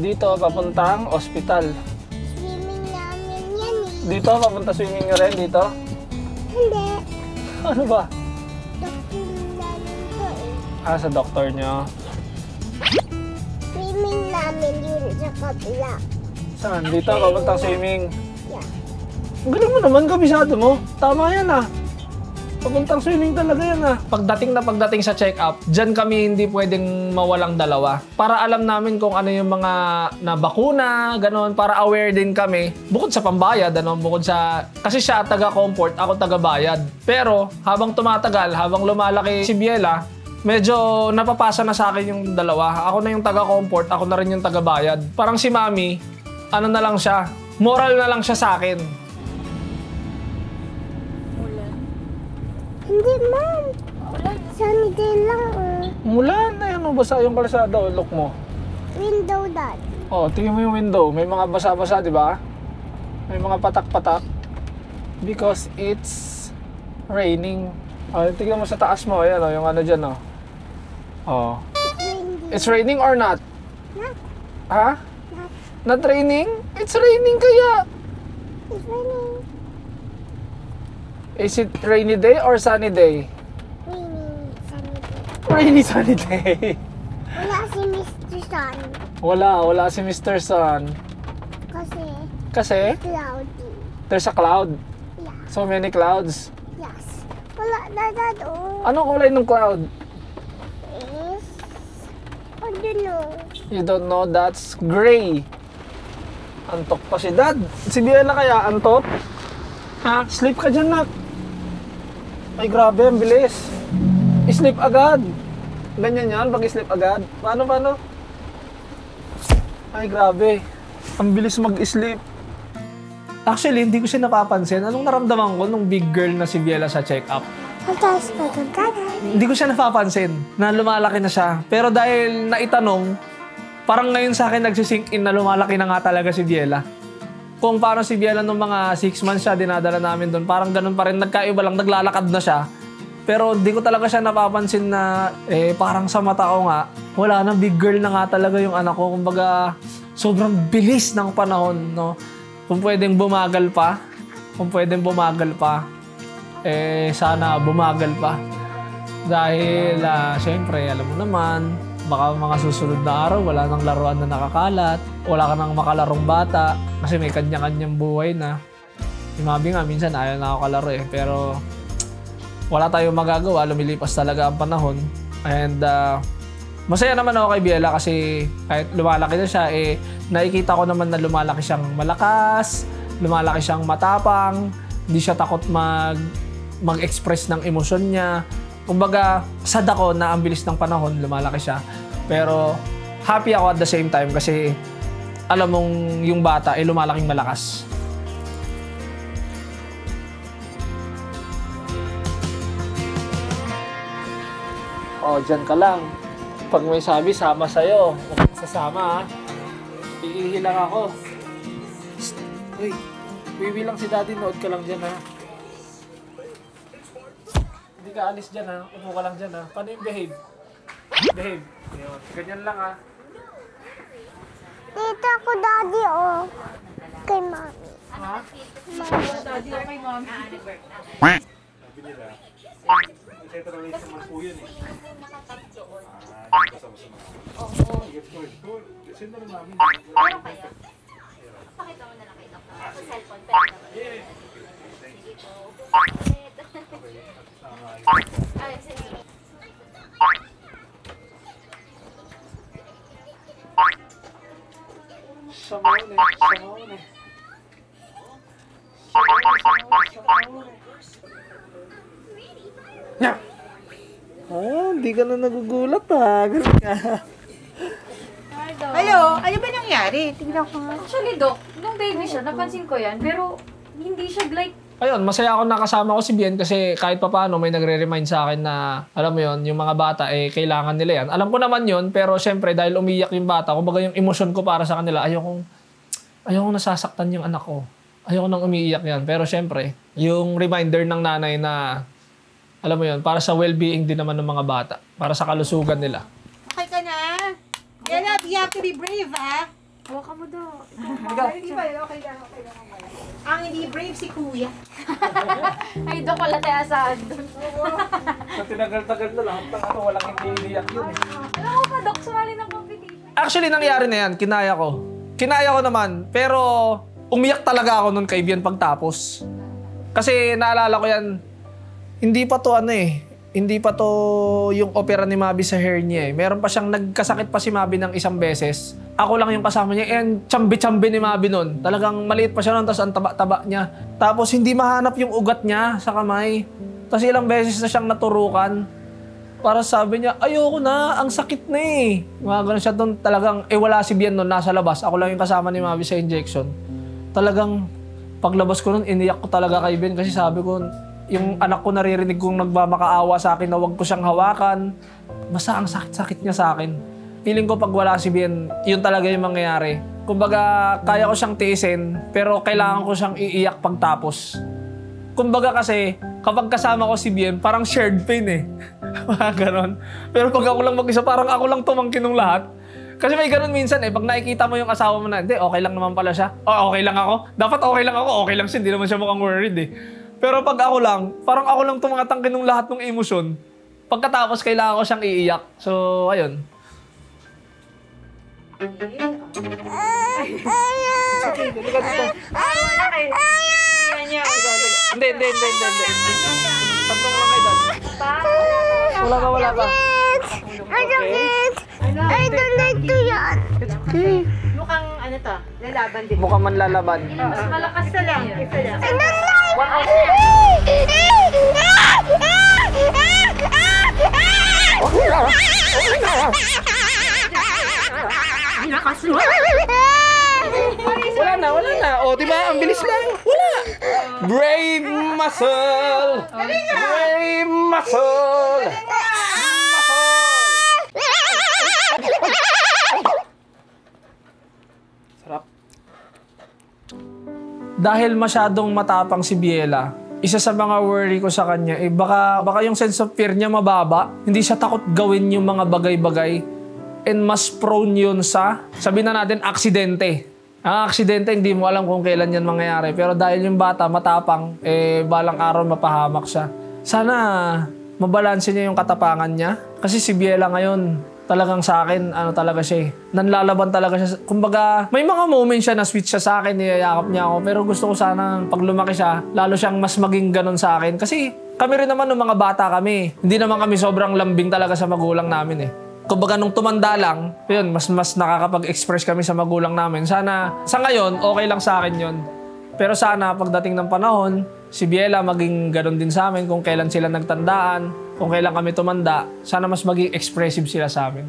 Dito, papuntang ospital. Swimming namin yan eh. Dito, papunta swimming nyo rin dito. Hindi. Ano ba? Doktor namin to eh. Sa doktor nyo. Swimming namin yun sa kabila. Saan? Dito, papuntang swimming. Yeah. Ang galing mo naman, kabisado mo. Tama yan ah. Papuntang swimming talaga yan ah. Pagdating sa check-up, dyan kami hindi pwedeng mawalang dalawa. Para alam namin kung ano yung mga nabakuna, gano'n. Para aware din kami. Bukod sa pambayad, bukod sa... Kasi siya taga-comfort, ako taga-bayad. Pero habang tumatagal, habang lumalaki si Biela, medyo napapasa na sa akin yung dalawa. Ako na yung taga-comfort, ako na rin yung taga-bayad. Parang si Mami, ano na lang siya, moral na lang siya sa akin. Hindi, Mom. Sunny day lang eh. Mula na yan, basa yung kalsada. Look mo. Window, Dad. Oh, tingnan mo yung window. May mga basa-basa, di ba? May mga patak-patak. Because it's raining. Oh, tingnan mo sa taas mo. Ayan, oh, yung ano dyan, oh. Oh. Windy. It's raining or not? Not. Ha? Not. Not raining? It's raining kaya. It's raining. Is it rainy day or sunny day? Raining. Sunny day. Rainy sunny day. Wala si Mr. Sun. Wala si Mr. Sun. Kasi Cloudy. there's a cloud. Yeah. So many clouds. Yes. Wala na, Dad. Oh. Anong kulay ng cloud? Is... I don't know. You don't know, that's gray. Antok pa si Dad. Si Biela kaya antok? Ha? Sleep ka dyan, nak. Ay, grabe, ang bilis. I-sleep agad. Ganyan yan, pag-sleep agad. Paano? Ay, grabe. Ang bilis mag-sleep. Actually, hindi ko siya napapansin. Anong naramdaman ko nung big girl na si Biela sa check-up? Mataas pa ito, Dad. Hindi ko siya napapansin na lumalaki na siya. Pero dahil naitanong, parang ngayon sa akin nagsisink in na lumalaki na nga talaga si Biela. Kung paano si Biela nung mga 6 months siya, dinadala namin doon, parang ganun pa rin, nagkaiba lang, naglalakad na siya. Pero di ko talaga siya napapansin na, parang sa mata ko nga, wala na, big girl na nga talaga yung anak ko. Kumbaga, sobrang bilis ng panahon, no? Kung pwedeng bumagal pa, sana bumagal pa. Dahil, syempre, alam mo naman, baka mga susunod na araw, wala nang laruan na nakakalat, wala ka nang makalarong bata, kasi may kanya-kanyang buhay na. Si Mabi nga, minsan ayaw na ako kalaro pero wala tayong magagawa, lumilipas talaga ang panahon. And masaya naman ako kay Biela kasi kahit lumalaki na siya, nakikita ko naman na lumalaki siyang malakas, lumalaki siyang matapang, hindi siya takot mag-express ng emosyon niya. Kumbaga, sad ako na ang bilis ng panahon, lumalaki siya. Pero happy ako at the same time kasi alam mong yung bata ay lumalaking malakas. Oh, dyan ka lang. Pag may sabi, sama sa'yo. Huwag kang sasama, ha? Iihi lang ako. Psst. Uy, wiwi lang si Daddy. Nood ka lang dyan, ha? Hindi ka alis dyan, ha? Upo ka lang dyan, ha? Paano yung behave? Behave. Ayun. Ganyan lang, ha? Dito ako, Daddy, oh. Kay Mami. Ha? Daddy, okay, Mami. Ito na lang sa mga po yun, eh. Sino na Mami? Pero kaya, pakita mo na lang kay Doc. Sa cellphone, pero naman. Sige po. Ay, sige. Samaon, eh. Samaon, eh. Samaon, eh. Nya! Hindi ka na nagugulat, ha? Ganun ka. Hello? Ano ba nangyari? Tingnan ko nga. Actually, Doc, nung baby siya, napansin ko yan, pero hindi siya like, Ayun, masaya ako nakasama ko si Bien kasi kahit pa paano may nagre-remind sa akin na, alam mo yon, yung mga bata, kailangan nila yan. Alam ko naman yon, pero syempre dahil umiyak yung bata, kumbaga yung emosyon ko para sa kanila, ayokong nasasaktan yung anak ko. Ayoko nang umiiyak yan. Pero syempre, yung reminder ng nanay na, alam mo yon, para sa well-being din naman ng mga bata, para sa kalusugan nila. Okay ka na? Yala, you have to be brave, ha? hawakan mo, Doc. Hindi ba? Okay lang. Ang hindi brave si Kuya. Ay, Doc, wala tayo asahan doon. Sa tinagal-tagal na lang, walang hindi iyak yun. Alam mo pa, Doc, sumali ng competition. Actually, nangyari na yan. Kinaya ko. Kinaya ko naman. Pero, umiyak talaga ako nun kay Bien pagtapos. Kasi, naalala ko yan, hindi pa to hindi pa to yung opera ni Mabi sa hair niya, eh. Meron pa siyang nagkasakit pa si Mabi ng isang beses. Ako lang yung kasama niya. And chambi-chambi ni Mabi nun. Talagang maliit pa siya nun, tapos ang taba-taba niya. Tapos hindi mahanap yung ugat niya sa kamay. Tapos ilang beses na siyang naturukan. Para sabi niya, ayoko na, ang sakit na eh. Mga ganun siya doon. Talagang, wala si Bien nun, nasa labas. Ako lang yung kasama ni Mabi sa injection. Talagang, paglabas ko nun, iniyak ko talaga kay Bien kasi sabi ko, yung anak ko naririnig kong nagmamakaawa sa akin na wag ko siyang hawakan. Basta ang sakit-sakit niya sa akin. Feeling ko pag wala si Bien, yun talaga yung mangyayari. Kumbaga, kaya ko siyang tiisin, pero kailangan ko siyang iiyak pagtapos. Kumbaga kasi, kapag kasama ko si Bien, parang shared pain eh. Mga ganon. Pero pag ako lang mag-isa, parang ako lang tumangkin ng lahat. Kasi may ganon minsan eh, pag nakikita mo yung asawa mo na, hindi, okay lang naman pala siya. Oh, okay lang ako. Dapat okay lang ako, okay lang siya, hindi naman siya mukhang worried eh. Pero pag ako lang, parang ako lang tumatangkin ng lahat ng emosyon. Pagkatapos, kailangan ko siyang iiyak. So, ayun. Okay, dito. Hindi. Tatlong lang kayo dad. Wala pa. I don't like to yan. It's okay. Mukhang ano to, lalaban din. Mukhang manlalaban. Mas malakas Isa lang. I don't like Wala na. O, diba? Ang bilis lang. Wala. Brave muscle. Brave muscle. Sarap. Dahil masyadong matapang si Biela, isa sa mga worry ko sa kanya, baka yung sense of fear niya mababa. Hindi siya takot gawin yung mga bagay-bagay. And mas prone yun sa, sabihin na natin, aksidente. Ang aksidente, hindi mo alam kung kailan yan mangyayari. Pero dahil yung bata matapang, balang araw mapahamak siya. Sana mabalanse niya yung katapangan niya. Kasi si Biela ngayon, talagang sa akin, ano talaga siya eh. Nanlalaban talaga siya. Kumbaga, may mga moments siya na sweet siya sa akin, niyayakap niya ako. Pero gusto ko sana, pag lumaki siya, lalo siyang mas maging ganun sa akin. Kasi kami rin naman nung mga bata kami. Hindi naman kami sobrang lambing talaga sa magulang namin eh. Kumbaga nung tumanda lang, yun, mas nakakapag-express kami sa magulang namin. Sana, sa ngayon, okay lang sa akin yun. Pero sana, pagdating ng panahon, si Biela maging ganun din sa amin kung kailan sila nagtandaan. Kung kailan kami tumanda, sana mas maging expressive sila sa amin.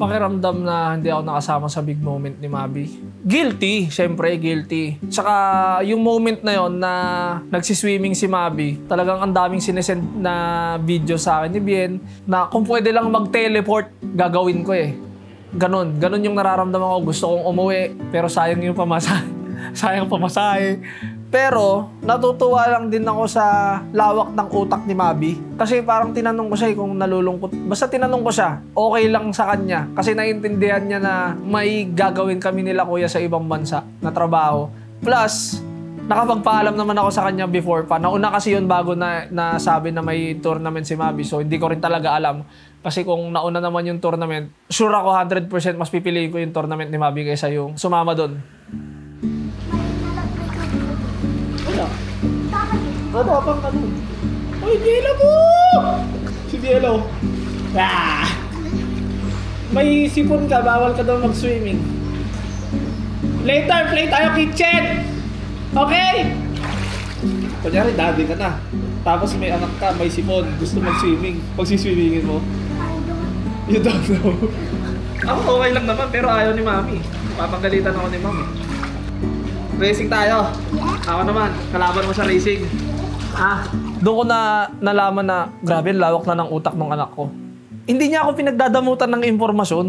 Pakiramdam na hindi ako nakasama sa big moment ni Mabi. Guilty, syempre guilty. Tsaka yung moment na yon na nagsiswimming si Mabi, talagang ang daming sinesend na video sa akin ni Bien na kung pwede lang mag-teleport, gagawin ko eh. Ganon yung nararamdaman ko. Gusto kong umuwi, pero sayang yung pamasahe. Sayang pamasahe. Pero, natutuwa lang din ako sa lawak ng utak ni Mabi. Kasi parang tinanong ko siya kung nalulungkot. Basta tinanong ko siya, okay lang sa kanya. Kasi naiintindihan niya na may gagawin kami nila kuya sa ibang bansa na trabaho. Plus, nakapagpaalam naman ako sa kanya before pa. Nauna kasi yun bago na sabi na may tournament si Mabi. So, hindi ko rin talaga alam. Kasi kung nauna naman yung tournament, sure ako 100% mas pipiliin ko yung tournament ni Mabi kaysa yung sumama doon. Wala. Ano pang ano? Uy, Biela mo! Si Biela. Ah! May sipon ka, bawal ka daw mag-swimming. Later, play tayo kitchen! Okay? Kunyari, daddy ka na. Tapos may anak ka, may sipon, gusto mag-swimming. Pagsiswimmingin mo. You don't know. Ako okay lang naman, pero ayaw ni Mami. Papagalitan ako ni Mami. Racing tayo. Ako naman, kalaban mo sa racing. Doon ko na nalaman na grabe, lawak na ng utak ng anak ko. Hindi niya ako pinagdadamutan ng impormasyon.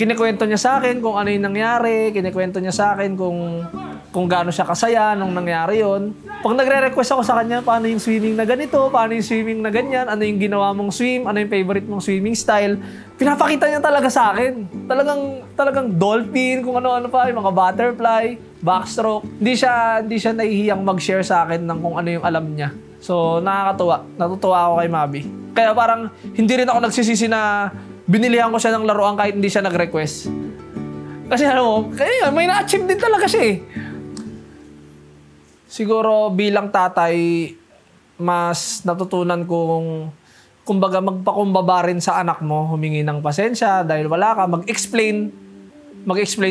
Kinikwento niya sa akin kung ano yung nangyari, kinikwento niya sa akin kung gaano siya kasaya nung nangyari yon. Pag nagre-request ako sa kanya, paano yung swimming na ganito, paano yung swimming na ganyan, ano yung ginawa mong swim, ano yung favorite mong swimming style, pinapakita niya talaga sa akin. Talagang dolphin, kung ano-ano pa, yung mga butterfly, backstroke. Hindi siya nahihiyang mag-share sa akin ng kung ano yung alam niya. So, nakakatuwa. Natutuwa ako kay Mabi. Kaya parang hindi rin ako nagsisisi na binilihan ko siya ng laruan kahit hindi siya nag-request. Kasi kaya may na-achieve din talaga siya eh. Siguro bilang tatay, mas natutunan kong kumbaga magpakumbaba rin sa anak mo, humingi ng pasensya dahil wala ka, mag-explain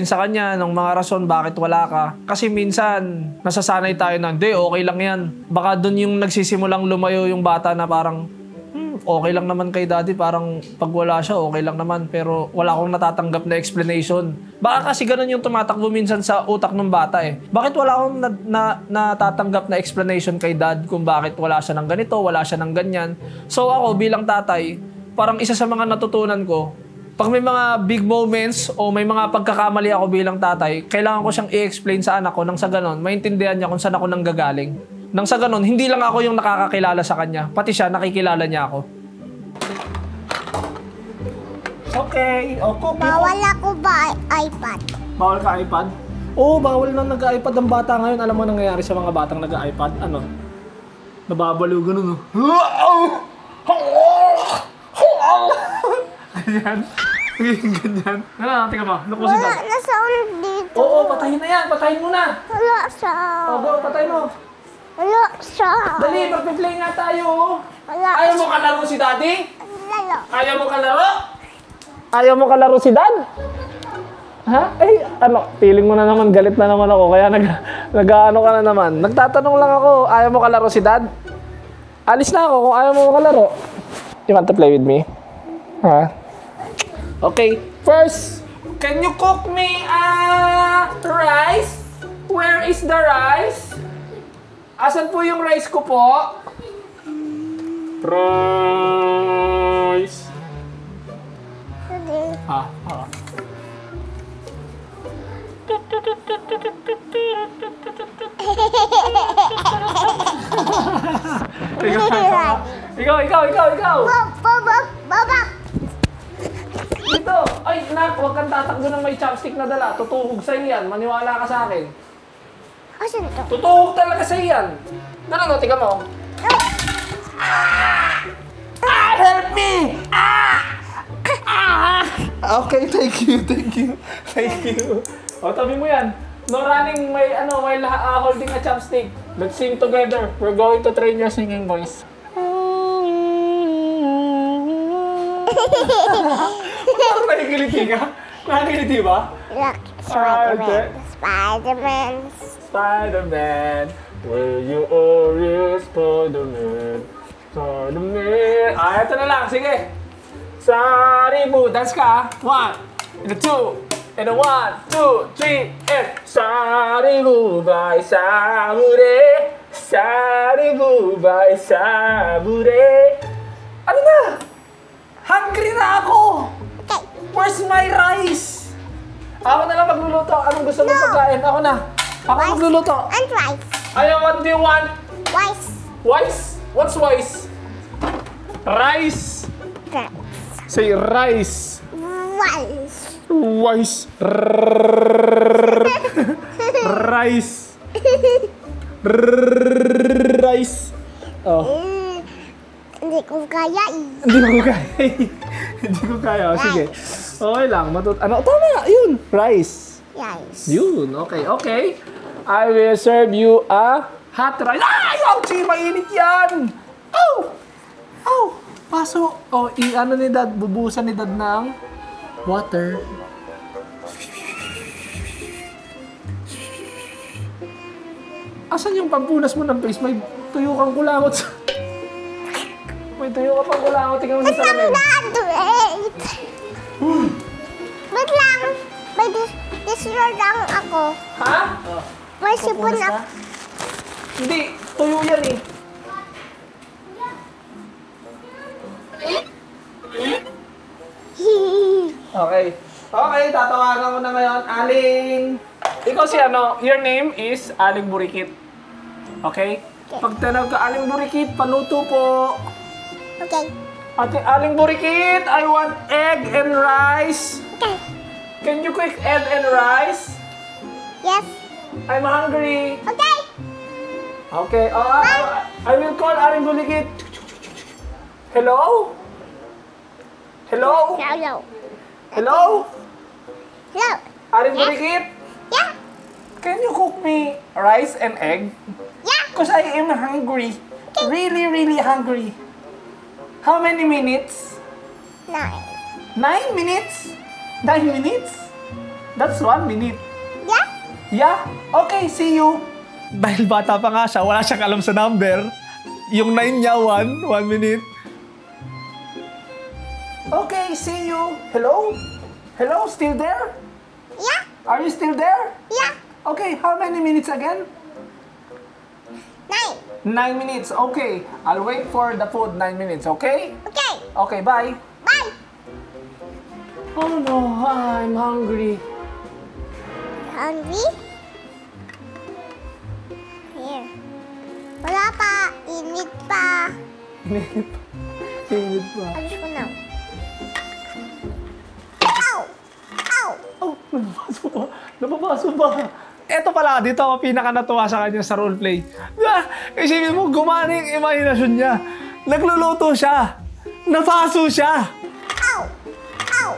sa kanya ng mga rason bakit wala ka. Kasi minsan, nasasanay tayo na, hindi, okay lang yan. Baka dun yung nagsisimulang lumayo yung bata na parang, okay lang naman kay daddy, parang pag wala siya, okay lang naman. Pero wala akong natatanggap na explanation. Baka kasi ganun yung tumatakbo minsan sa utak ng bata eh. Bakit wala akong natatanggap na explanation kay dad kung bakit wala siya ng ganito, wala siya ng ganyan. So ako bilang tatay, parang isa sa mga natutunan ko, pag may mga big moments o may mga pagkakamali ako bilang tatay, kailangan ko siyang i-explain sa anak ko nang sa ganun, maintindihan niya kung saan ako nanggagaling. Nang sa ganun, hindi lang ako yung nakakakilala sa kanya, pati siya nakikilala niya ako. Okay. Bawal ako ba iPad? Bawal ka iPad? Oo, bawal na nag-iPad ang bata ngayon. Alam mo nangyayari sa mga batang nag-iPad? Ano? Nababalo ganun, no? Ganyan. Ganyan. Tingnan mo. Look mo si Dad. Wala na sound dito. Oo, patayin na yan. Patayin mo na. Wala sound. Go, patayin mo. Wala sound. Dali, magpe-play nga tayo. Wala. Ayaw mo kalaro si Daddy? Lalo. Ayaw mo kalaro? Ayaw mo kalaro si Dad? Ha? Feeling mo na naman, galit na naman ako, kaya nag-ano ka na naman. Nagtatanong lang ako, ayaw mo kalaro si Dad? Alis na ako kung ayaw mo kalaro. You want to play with me? Ha? Okay, first, can you cook me rice? Where is the rice? Asan po yung rice ko po? Rice. Ikaw. Baba. Dito. Ay, nak, huwag kang tatakbo ng may chopstick na dala. Tutuhog sa'yo yan. Maniwala ka sa akin. Asan ito? Totoo talaga sa iyan. Ano, tingnan mo. Help me! Okay, thank you. O, tabi mo yan. No running, may holding a chopstick. Let's sing together. We're going to train your singing voice. Parang nakikiliti ka? Nakikiliti ba? Look, Okay. Spider-Man. Spider-Man, will you always Spider-Man? Spider-Man. Ito na lang, sige. Saribu, dance ka, 1, and a 2, and a 1, 2, 3, and Saribu by Sabure, Saribu by Sabure. Ano na? Hungry na ako! Okay. Where's my rice? Ako na lang magluluto. Anong gusto mong pagkain? Ako na. Ako magluluto. And rice. What do you want? Rice. Wise? What's wise? Rice. Rice. Say rice. Rice. Wise. Rice. Rice. Oh. Hindi ko kaya eh. Hindi ko kaya. Hindi ko kaya. Oh, sige. Okay lang. Ano? Tama. Yun. Rice. Rice. Yun. Okay. I will serve you a hot rice. Ay! Ouchie! Mainit yan! Oh! Oh! Paso. Oh, ano ni Dad? Bubusan ni Dad ng water. Asan yung pampunas mo ng face? May tuyo kang kulangot sa... May tuyo ka pang kulangot. Tingnan mo sa salamin. Wait. Wait lang. May disroll lang ako. Ha? May sipon Pampunas ako. ka? Hindi. Tuyo yan eh. Okay. Okay, tatawagan ko na ngayon. Aling... Ikaw si ano, your name is Aling Burikit. Okay? Pag tanong ka, Aling Burikit, paluto po. Okay. Ate Aling Burikit, I want egg and rice. Okay. Can you cook egg and rice? Yes. I'm hungry. Okay. Okay, I will call Aling Burikit. Hello? Hello? Hello. Hello? Hello. Aling Burikit? Yeah. Can you cook me rice and egg? Yeah. Because I am hungry. Really, really hungry. How many minutes? 9. 9 minutes? 9 minutes? That's 1 minute. Yeah. Yeah? Okay, see you. Dahil bata pa nga siya, wala siyang alam sa number. Yung 9 niya, 1 minute. Okay, see you. Hello? Hello, still there? Yeah. Are you still there? Yeah. Okay, how many minutes again? 9. 9 minutes, okay. I'll wait for the food 9 minutes, okay? Okay. Okay, bye. Bye. Oh no, I'm hungry. Hungry? Here. Wala pa. Init pa. Init pa. Alis ko na. Ow! Ow! Oh, nababaso ba? Nababaso ba? Eto pala, dito ako pinaka natuwa sa kanya sa roleplay. Isipin mo, gumana yung imahinasyon niya. Nagluluto siya. Napaso siya. Ow! Ow!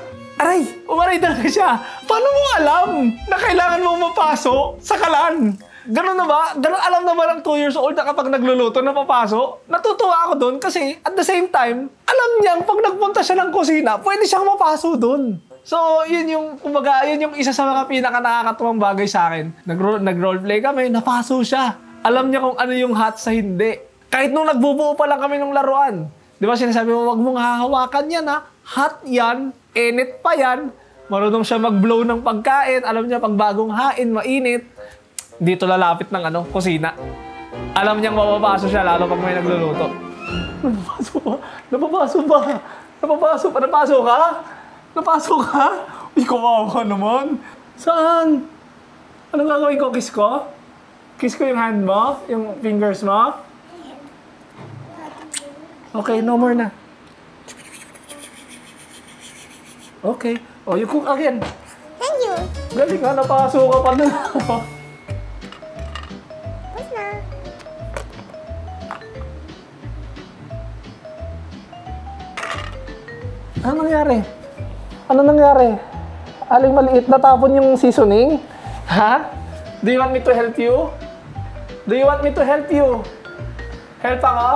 Aray, umaray talaga siya. Paano mo alam na kailangan mo mapaso sa kalan? Ganun na ba? Ganun alam na ba ng 2 years old na kapag nagluluto, napapaso? Natutuwa ako doon kasi at the same time, alam niyang pag nagpunta siya ng kusina, pwede siyang mapaso doon. So, yun yung, kumbaga, yun yung isa sa mga pinaka nakakatuwang bagay sa akin. Nag-roleplay kami, napaso siya. Alam niya kung ano yung hot sa hindi. Kahit nung nagbubuo pa lang kami ng laruan. Di ba sinasabi mo, wag mong hahawakan yan ha. Hot yan, init pa yan. Marunong siya mag-blow ng pagkain. Alam niya, pag bagong hain, mainit. Dito lalapit ng kusina. Alam niyang mapapaso siya, lalo pag may nagluluto. Napapaso ba? Napapaso ba? Napapaso ba? Napaso ka? Napasok ka? Uy, kawawa ka naman. Saan? Anong gagawin ko? Kiss ko? Kiss ko yung hand mo? Yung fingers mo? Okay, no more na. Okay. Oh, you cook again. Thank you. Galing nga, napasok ka pa na. Ano nangyari? Ano nangyari? Aling maliit, natapon yung seasoning? Ha? Do you want me to help you? Do you want me to help you? Help ako?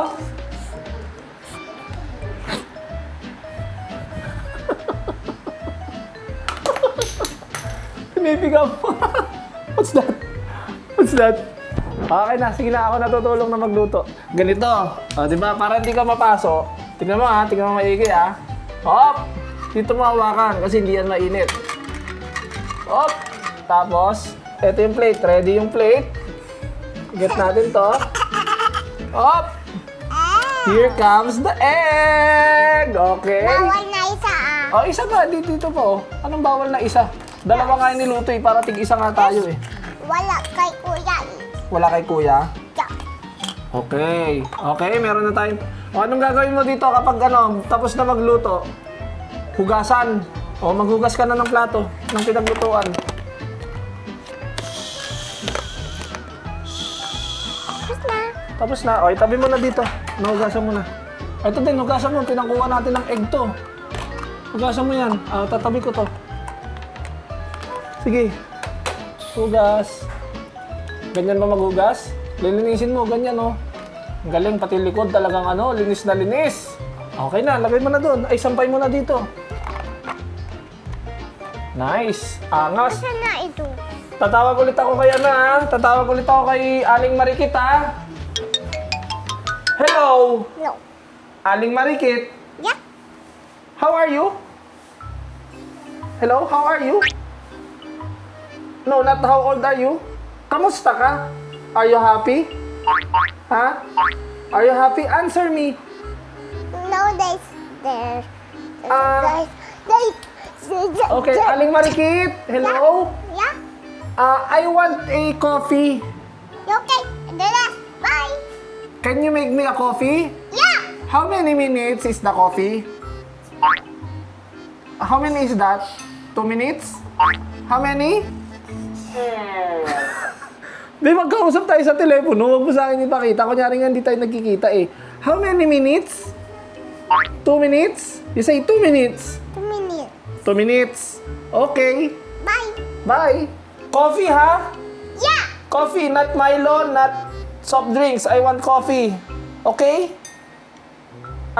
Pinipigaw mo. What's that? What's that? Okay na, sige na, ako natutulong na magluto. Ganito, di ba? Para hindi ka mapaso. Tingnan mo ha, tingnan mo maigi ha. Hop! Dito mo hawakan kasi hindi yan mainit. Hop! Tapos, ito yung plate. Ready yung plate. Get natin to. Hop! Here comes the egg! Okay. Bawal na isa ah. Oh, isa pa. Dito po. Anong bawal na isa? Dalawa nga yung niluto eh. Para tig-isa nga tayo eh. Wala kay kuya. Wala kay kuya? Yeah. Okay. Okay, meron na tayong... O, anong gagawin mo dito kapag ano, tapos na magluto? Hugasan. O, maghugas ka na ng plato ng pinaglutuan. Tapos na. Tapos na. O, itabi mo na dito. Nahugasan mo na. Ito din, hugasan mo. Pinangkuha natin ng egg to. Hugasan mo yan. Tatabi ko to. Sige. Hugas. Ganyan ba maghugas? Lilinisin mo, ganyan oh. Ang galing, pati likod talagang ano, linis na linis. Okay na, lagay mo na doon. Ay, sampay mo na dito. Nice. Angas. Saan na ito? Tatawag ulit ako kay ano ha? Tatawag ulit ako kay Aling Marikit ha? Hello! No. Aling Marikit? Yeah. How are you? Hello, how are you? No, not how old are you? Kamusta ka? Are you happy? Ha? Are you happy? Answer me. No, there. Ah. They. Okay, Aling Marikit. Hello? Yeah. I want a coffee. Okay. Bye. Can you make me a coffee? Yeah. How many minutes is the coffee? How many is that? 2 minutes? How many? Di, magkausap tayo sa telepono. Huwag mo sa akin ipakita. Kunyari nga hindi tayo nagkikita eh. How many minutes? 2 minutes? You say 2 minutes. 2 minutes. 2 minutes. Okay. Bye. Bye. Coffee ha? Yeah. Coffee, not Milo, not soft drinks. I want coffee. Okay?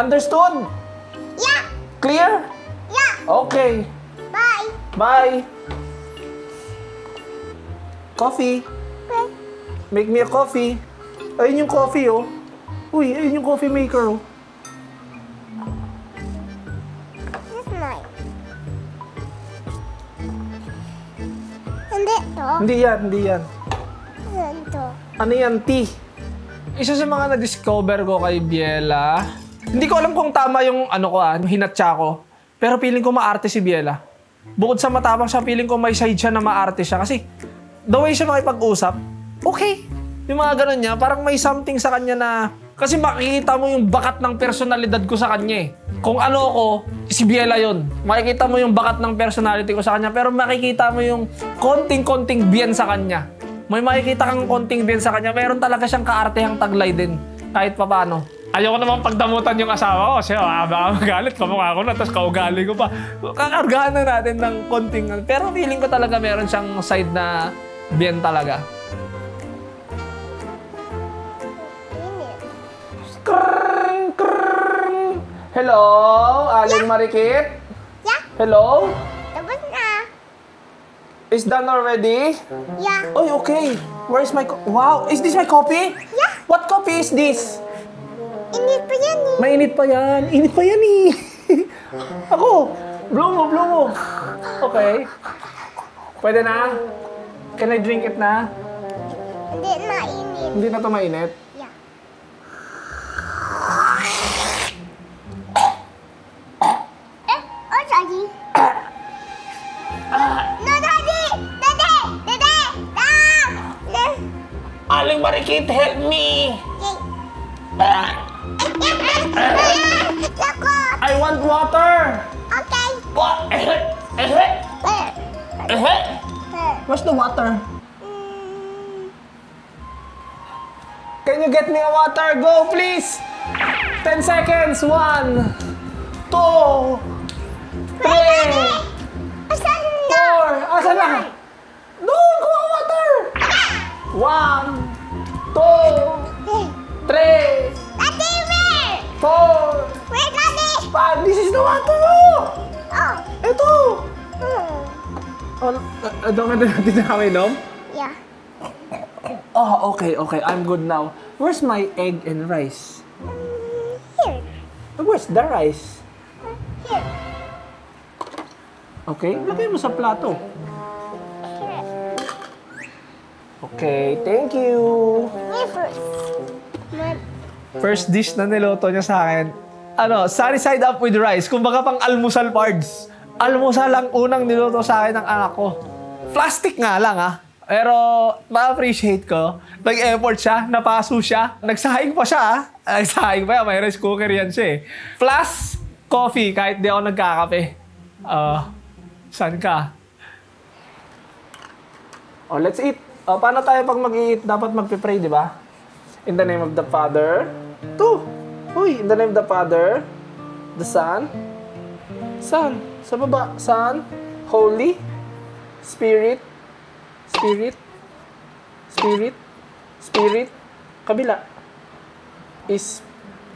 Understood? Yeah. Clear? Yeah. Okay. Bye. Bye. Coffee. Okay. Make me a coffee. Ayun yung coffee, oh. Uy, ayun yung coffee maker, oh. This is mine. Hindi to. Hindi yan, hindi yan. Saan to? Ano yan, tea? Isa sa mga na-discover ko kay Biela, hindi ko alam kung tama yung ano ko hinatsa ko. Pero feeling ko maarte si Biela. Bukod sa matapang siya, feeling ko may side siya na maarte siya. Kasi the way siya makipag-usap, okay. Yung mga ganun niya, parang may something sa kanya na... Kasi makikita mo yung bakat ng personalidad ko sa kanya eh. Kung ano ko, si Biela yun. Makikita mo yung bakat ng personality ko sa kanya, pero makikita mo yung konting-konting bien sa kanya. May makikita kang konting bien sa kanya, meron talaga siyang kaartehang taglay din, kahit papaano. Ayoko naman pagdamutan yung asawa ko kasi baka magalit, kamukha ko na, tapos kaugali ko pa. Kakargahan na natin ng konting... Pero feeling ko talaga meron siyang side na bien talaga. Krrrr, krrrr. Hello, Aling Marikit? Yeah. Hello? Tapos na. Is done already? Yeah. Oh, okay. Where's my... Wow, is this my coffee? Yeah. What coffee is this? Init pa yan eh. Mainit pa yan. Init pa yan eh. Ako. Blow mo, blow mo. Okay. Pwede na? Can I drink it na? Hindi na init. Hindi na ito mainit? Yeah. Oh, Daddy. No, Daddy! Daddy! Daddy! Aling Marikit, help me! Lako! I want water! Okay. What? Where's the water? Can you get me a water? Go, please! 10 seconds. 1, 2, 3, Asan 4. Asan na? Doon! Kuha ka water! 1, 2, 3, Daddy, where? 4, Where, Daddy? 5. This is the water mo! Oh. Ito! Hmm. Doon ka natin nakaminom? Yeah. Oh, okay. I'm good now. Where's my egg and rice? Here. Where's the rice? Here. Okay, lagay mo sa plato. Here. Okay, thank you. Me first. First dish na niluto niya sa akin, sunny side up with rice. Kumbaga pang almusal pards. Almusal ang unang niluto sa akin ng anak ko. Plastic nga lang Pero ma-appreciate ko. Nag-effort siya, napaso siya. Nagsahing pa siya Nagsahing pa yan, may rice cooker yan siya Plus, coffee kahit di ako nagkakape. Saan ka? Oh, let's eat. Paano tayo pag mag-eat? Dapat magpipray, di ba? In the name of the Father. In the name of the Father, the Son. Sa baba. Son, Holy, Spirit, kabila. Is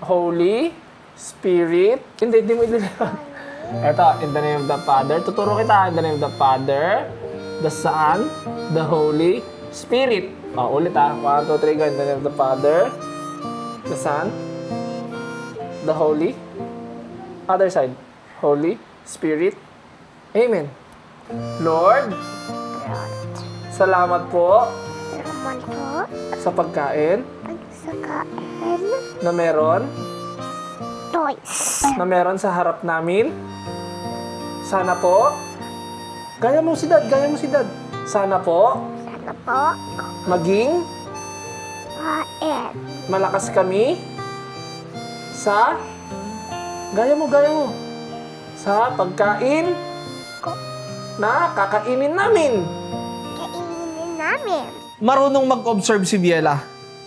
Holy, Spirit. Hindi mo ililipad. Ito, in the name of the Father. Tuturo kita. In the name of the Father, the Son, the Holy Spirit. Ulit 1, 2, 3, go. In the name of the Father, the Son, the Holy, other side, Holy Spirit. Amen. Lord, salamat po Salamat po. sa pagkain Sa kain. na meron Toys. sa harap namin. Sana po, gaya mo si Dad. Sana po, Sana po. maging Kain. malakas kami sa, gaya mo, sa pagkain na kakainin namin. Kainin namin. Marunong mag-observe si Biela.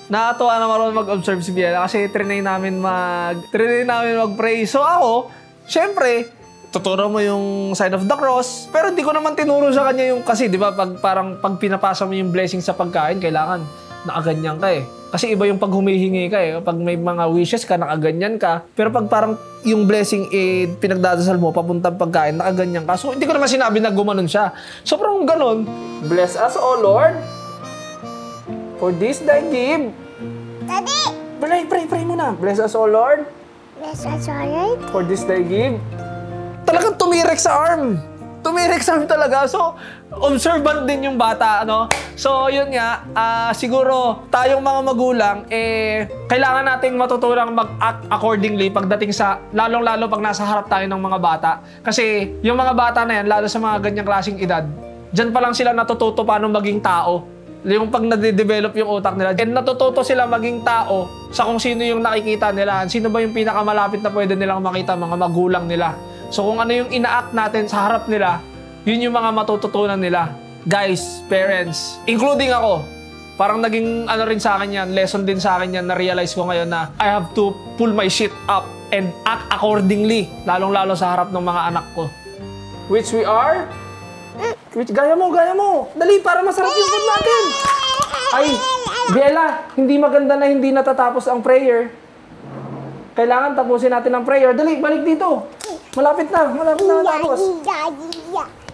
Nakatuwa na marunong mag-observe si Biela kasi trinay namin mag-pray. So ako, syempre, tuturo mo yung sign of the cross, pero hindi ko naman tinuro sa kanya yung, kasi di ba, pag pinapasa mo yung blessing sa pagkain, kailangan nakaganyan ka Kasi iba yung pag humihingi ka Pag may mga wishes ka, nakaganyan ka. Pero pag parang yung blessing pinagdadasal mo, papuntang pagkain, nakaganyan ka. So hindi ko naman sinabi na gumanon siya. So parang ganon. Bless us, O Lord, for this thy give. Daddy. Pray muna. Bless us, O Lord, Bless us, alright? for this thy give. Talagang tumirek sa arm. Talaga. So, observant din yung bata, So, yun nga, siguro, tayong mga magulang, kailangan nating matutulang mag-act accordingly pagdating sa, lalong-lalo pag nasa harap tayo ng mga bata. Kasi, yung mga bata na yan, lalo sa mga ganyang klaseng edad, dyan pa lang sila natututo paano maging tao. Yung pag nade-develop yung utak nila, and natututo sila maging tao sa kung sino yung nakikita nila. Sino ba yung pinakamalapit na pwede nilang makita, mga magulang nila. So kung ano yung ina-act natin sa harap nila, yun yung mga matututunan nila. Guys, parents, including ako, parang naging rin sa akin yan, lesson din sa akin yan, na-realize ko ngayon na I have to pull my shit up and act accordingly, lalong-lalo sa harap ng mga anak ko. Which we are? Gaya mo! Dali, para masarap yung food natin! Ay, Biela, hindi maganda na hindi natatapos ang prayer. Kailangan tapusin natin ang prayer. Dali, balik dito. Malapit na matapos.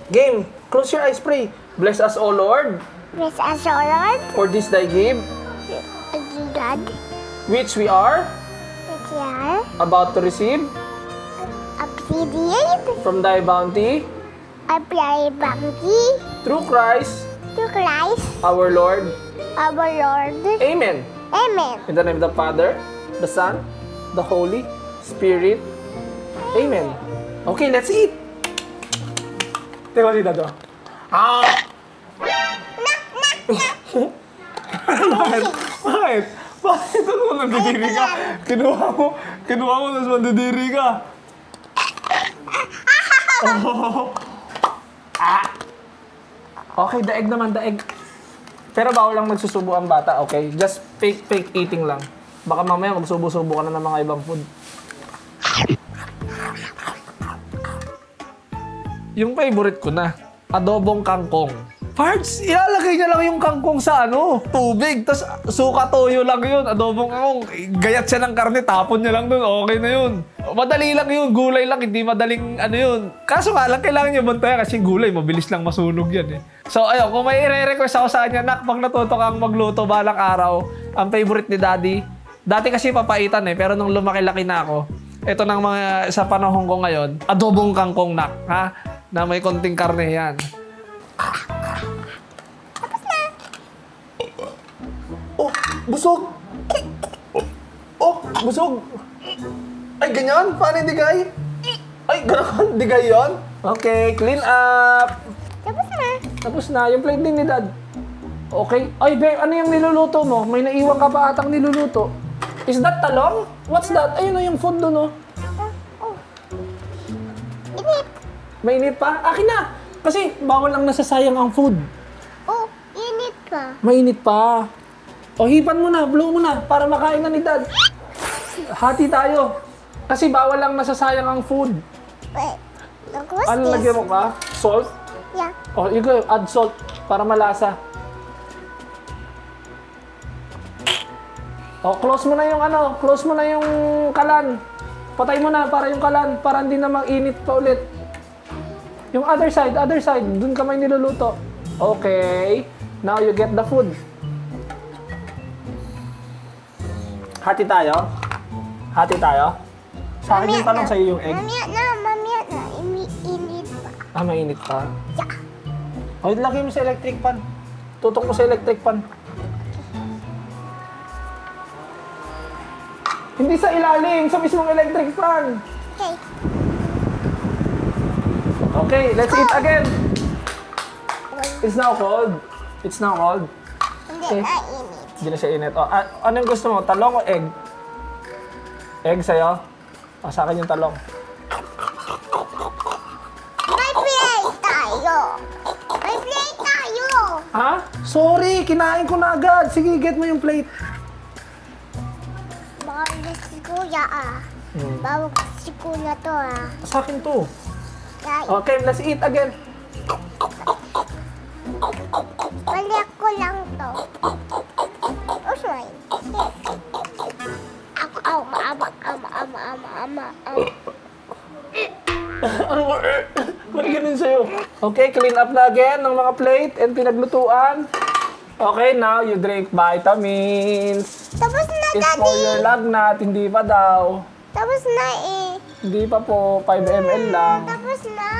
Game. Close your eyes, pray. Bless us, O Lord. Bless us, O Lord. For this thy give, God. which we are Which are about to receive obedient. from thy bounty, Apply bounty. through Christ, To Christ, our Lord. our Lord. Amen. Amen. In the name of the Father, the Son, the Holy Spirit. Amen. Okay, let's eat. Teka si Dado. Bakit? Bakit ano nandidiri ka? Kinuha mo, tapos nandidiri ka. Okay, daig naman, daig. Pero bawal lang nagsusubo ang bata, okay? Just fake eating lang. Baka mamaya magsubo-subo ka na ng mga ibang food. yung favorite ko na. Adobong kangkong. Parts, ilalagay niya lang yung kangkong sa tubig. Tapos suka toyo lang yun. Adobong kangkong. Gayat siya ng karne, tapon niya lang dun. Okay na yun. Madali lang yun. Gulay lang, hindi madaling yun. Kaso nga lang, kailangan niya bantayan kasi gulay, mabilis lang masunog yan eh. So ayun, kung may i-request ako sa kanya, nak, pag natuto kang magluto balang araw, ang favorite ni Daddy, dati kasi papaitan eh, pero nung lumaki-laki na ako, ito ng mga sa panahon ko ngayon, adobong kangkong, nak, ha? Na may konting karne yan. Oh, busog! Oh, busog! Ay, ganyan? Paano yung digay? Ay, gano'n? Digay yun? Okay, clean up! Tapos na. Tapos na, yung plate din ni Dad. Okay. Ay, babe, ano yung niluluto mo? May naiwan ka pa atang niluluto. Is that talong? What's that? Ayun na yung food doon, oh. Init. Mainit pa? Akin na! Kasi bawal ang nasasayang ang food. Oh, init pa. Mainit pa. O, hipan mo na, blow mo na, para makain na ni Dad. Hati tayo. Kasi bawal lang nasasayang ang food. Wait. What's Ano this? lagyan mo ka? Salt? Yeah. O, you go, add salt para malasa. O, close mo na yung close mo na yung kalan. Patay mo na para yung kalan, para hindi na mag-init pa ulit. Yung other side, dun ka may niluluto. Okay, now you get the food. Hati tayo? Hati tayo? Sa akin yung tanong sa'yo yung egg. Mamaya na. Init pa. Ah, mainit pa. Yeah. O, lagay mo sa electric pan. Tutok mo sa electric pan. Hindi sa ilalim, sa mismong electric fan. Okay. Okay, let's eat again. It's now cold. It's now cold. Hindi na init. Hindi na siya init. O, anong gusto mo? Talong o egg? Egg sa'yo? O, sa akin yung talong. May plate tayo. May plate tayo. Ha? Sorry, kinain ko na agad. Sige, get mo yung plate. Baka si Kuya Bawag si Kuya to Sa akin to. Kaya Okay, let's eat again. balik ko lang to. Oh, sorry. Ama. Ba't ganun sa'yo? Okay, clean up na again ng mga plate and pinaglutuan. Okay, now you drink vitamins. Tapos na, It's for Daddy. your lagnat, hindi pa daw. Tapos na eh. Hindi pa po, 5 ml lang. Tapos na.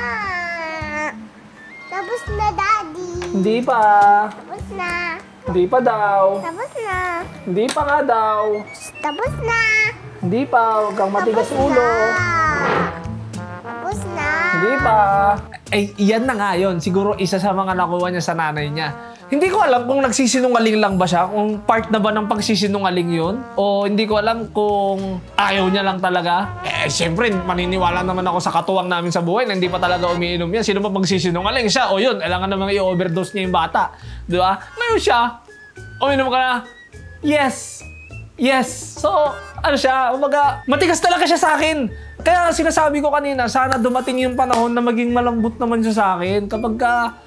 Tapos na, Daddy. Hindi pa. Tapos na. Hindi pa daw. Tapos na. Hindi pa nga daw. Tapos na. Hindi pa, huwag kang matigas ulo. Tapos na. Hindi pa. Eh, yan na nga yun. Siguro isa sa mga nakuha niya sa nanay niya. Hindi ko alam kung nagsisinungaling lang ba siya, kung part na ba ng pagsisinungaling yun, o hindi ko alam kung ayaw niya lang talaga. Eh, siyempre, maniniwala naman ako sa katuwang namin sa buhay na hindi pa talaga umiinom yan. Sino ba magsisinungaling? Siya, o yun, kailangan namang i-overdose niya yung bata. Di ba? Ngayon siya, uminom ka na, yes! Yes! So, ano siya, umaga, matigas talaga siya sa akin. Kaya sinasabi ko kanina, sana dumating yung panahon na maging malambot naman siya sa akin. Kapag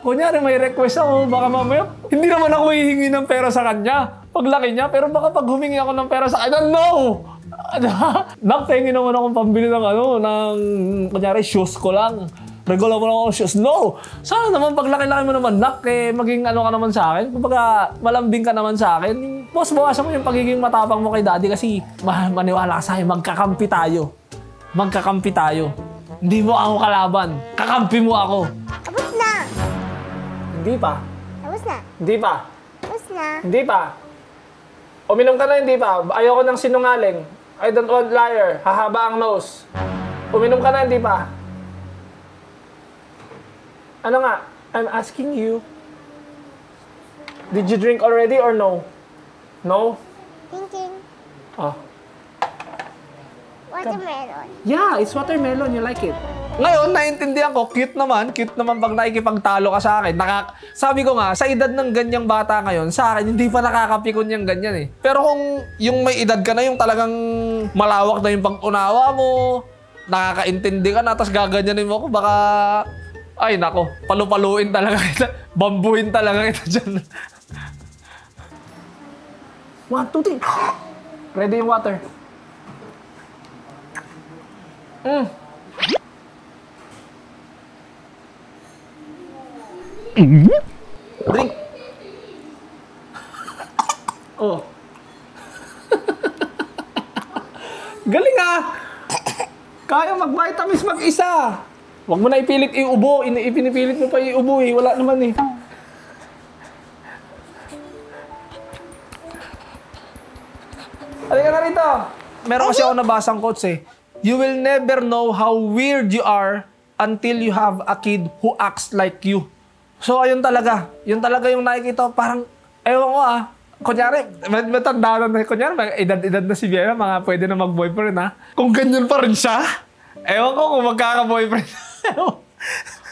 kunyari may request ako, baka mamaya, hindi naman ako hihingi ng pera sa kanya. Paglaki niya, pero baka pag humingi ako ng pera sa kanya, no! Nakpengi naman akong pambili ng kunyari, shoes ko lang. Regular mo lang ako shoes. No! Sana naman paglaki-laki mo naman, maging ka naman sa akin. Kumbaga, malambing ka naman sa akin. Boss, bawasan mo yung pagiging matapang mo kay Daddy kasi maniwala ka sa akin, magkakampi tayo. Magkakampi tayo. Hindi mo ako kalaban. Kakampi mo ako. Tapos na. Hindi pa. Tapos na. Hindi pa. Tapos na. Hindi pa. Uminom ka na, hindi pa. Ayoko ng sinungaling. I don't want liar. Hahaba ang nose. Uminom ka na, hindi pa. Ano nga? I'm asking you. Did you drink already or no? No? Thinking. Oh. Watermelon. Yeah, it's watermelon. You like it? Ngayon, naiintindihan ko, cute naman pag nakikipagtalo ka sa akin. Sabi ko nga, sa edad ng ganyang bata ngayon, sa akin, hindi pa nakakapikon yung ganyan eh. Pero kung yung may edad ka na, yung talagang malawak na yung pag-unawa mo, nakakaintindi ka na, tapos gaganyanin mo ako, baka Ay, nako. Palu-paluin talaga kita. Bambuhin talaga kita dyan. 1, 2, 3. Ready yung water. Drink. Oh. Galing ah! Kaya mag-vitamins mag-isa. Huwag mo na ipilit iubo. Ipinipilit mo pa iubo eh. Wala naman eh. Halika na rito. Meron kasi ako nabasang quotes eh. You will never know how weird you are until you have a kid who acts like you. So ayun talaga. Yun talaga yung nakikita ko. Parang, ewan ko ah. Kunyari, matanda na, kunyari, edad na si Biela, mga pwede na mag-boyfriend ha. Kung ganyan pa rin siya, ewan ko kung magkaka-boyfriend.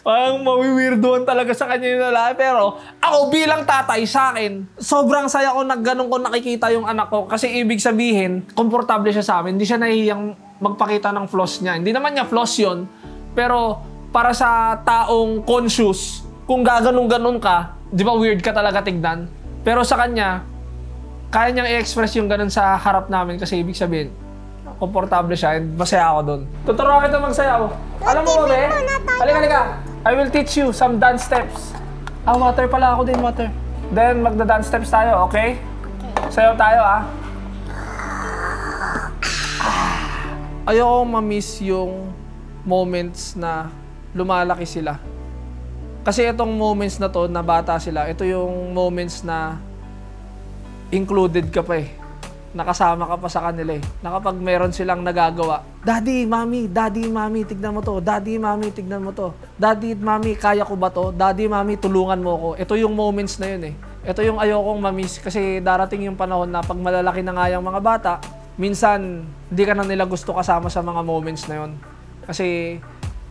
Parang mawiwirdoan talaga sa kanya yung lalaki. Pero ako bilang tatay sa akin, sobrang saya ko na ganun ko nakikita yung anak ko. Kasi ibig sabihin, komportable siya sa amin. Hindi siya nahihiyang magpakita ng flaws niya. Hindi naman niya flaws yun. Pero para sa taong conscious, kung gaganong-ganon ka, di ba weird ka talaga tignan? Pero sa kanya, kaya niyang i-express yung ganun sa harap namin kasi ibig sabihin, komportable siya and masaya ako doon. Tuturuan kita magsayaw. Alam mo ba, be? Halika. I will teach you some dance steps. Ah, water pala ako din, water. Then, magda-dance steps tayo, okay? Sayaw tayo, ah. Ayoko ma-miss yung moments na lumalaki sila. Kasi itong moments na to, na bata sila, ito yung moments na included ka pa eh. Nakasama ka pa sa kanila eh. Na kapag meron silang nagagawa, Daddy, Mommy, tignan mo to. Daddy, Mommy, tignan mo to. Daddy, Mommy, kaya ko ba to? Daddy, Mommy, tulungan mo ko. Ito yung moments na yun eh. Ito yung ayokong ma-miss kasi darating yung panahon na pag malalaki na nga yung mga bata, minsan hindi ka na nila gusto kasama sa mga moments na yun. Kasi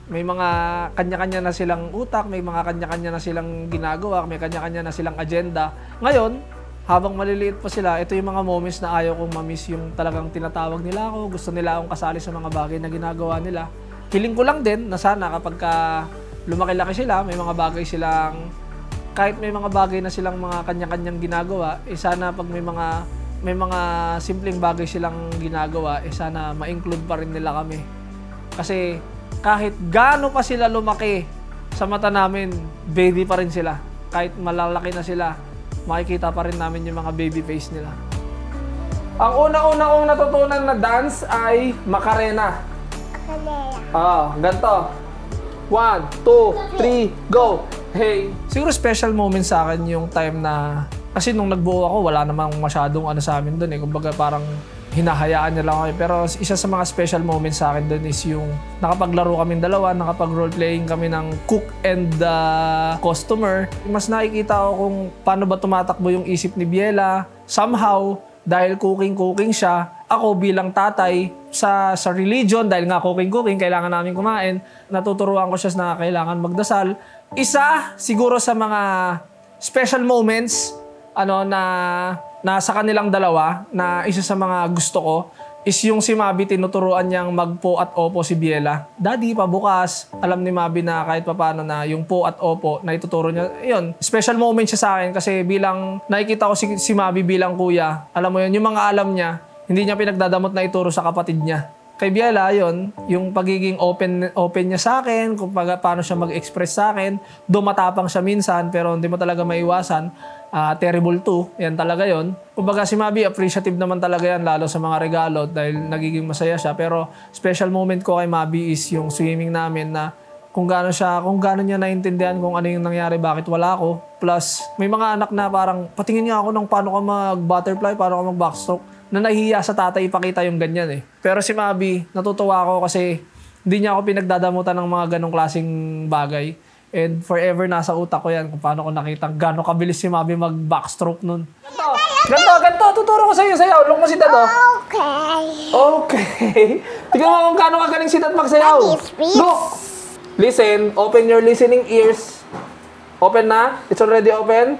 may mga kanya-kanya na silang utak, may mga kanya-kanya na silang ginagawa, may kanya-kanya na silang agenda. Ngayon, habang maliliit pa sila, ito yung mga moments na ayaw kong ma-miss yung talagang tinatawag nila ako. Gusto nila akong kasali sa mga bagay na ginagawa nila. Hiling ko lang din na sana kapag lumaki-laki sila, may mga bagay silang, kahit may mga bagay na silang mga kanya-kanyang ginagawa, sana pag may mga simpleng bagay silang ginagawa, sana ma-include pa rin nila kami. Kasi kahit gaano pa sila lumaki sa mata namin, baby pa rin sila. Kahit malalaki na sila, makikita pa rin namin yung mga baby face nila. Ang una-una kong natutunan na dance ay Macarena. Ganito. 1, 2, 3, go! Hey! Siguro special moment sa akin yung time na, kasi nung nagbuo ako, wala namang masyadong ano sa amin doon eh. Kumbaga parang hinahayaan niya lang ako. Pero isa sa mga special moments sa akin doon is yung nakapaglaro kami dalawa, nakapag-roleplaying kami ng cook and customer. Mas nakikita ko kung paano ba tumatakbo yung isip ni Biela. Somehow, dahil cooking siya, ako bilang tatay sa religion, dahil nga cooking, kailangan namin kumain, natuturuan ko siya na kailangan magdasal. Isa, siguro sa mga special moments, na nasa kanilang dalawa, na isa sa mga gusto ko, is yung si Mabi tinuturuan niyang magpo at opo si Biela. Daddy, pabukas, alam ni Mabi na kahit paano na yung po at opo na ituturo niya. Yun, special moment siya sa akin kasi bilang nakikita ko si Mabi bilang kuya, alam mo yun, yung mga alam niya, hindi niya pinagdadamot na ituro sa kapatid niya. Kay Biela, yun, yung pagiging open niya sa akin, kung paano siya mag-express sa akin, dumatapang siya minsan, pero hindi mo talaga maiwasan. Terrible too, yan talaga yun. Kumbaga si Mabi, appreciative naman talaga yan, lalo sa mga regalo, dahil nagiging masaya siya. Pero special moment ko kay Mabi is yung swimming namin na kung gaano niya naiintindihan kung ano yung nangyari, bakit wala ako. Plus, may mga anak na parang, patingin nga ako ng paano ka mag-butterfly, paano ka mag-backstroke, na nahihiya sa tatay ipakita yung ganyan eh. Pero si Mabi, natutuwa ako kasi hindi niya ako pinagdadamutan ng mga ganong klaseng bagay. And forever nasa utak ko yan kung paano ko nakita gano'ng kabilis si Mabi mag-backstroke nun. Ganto, tuturo ko sa iyo, sayaw. Look mo si Dad, oh. Okay. Tignan mo kung gaano kagaling si Dad magsayaw. Look! Listen, open your listening ears. Open na? It's already open?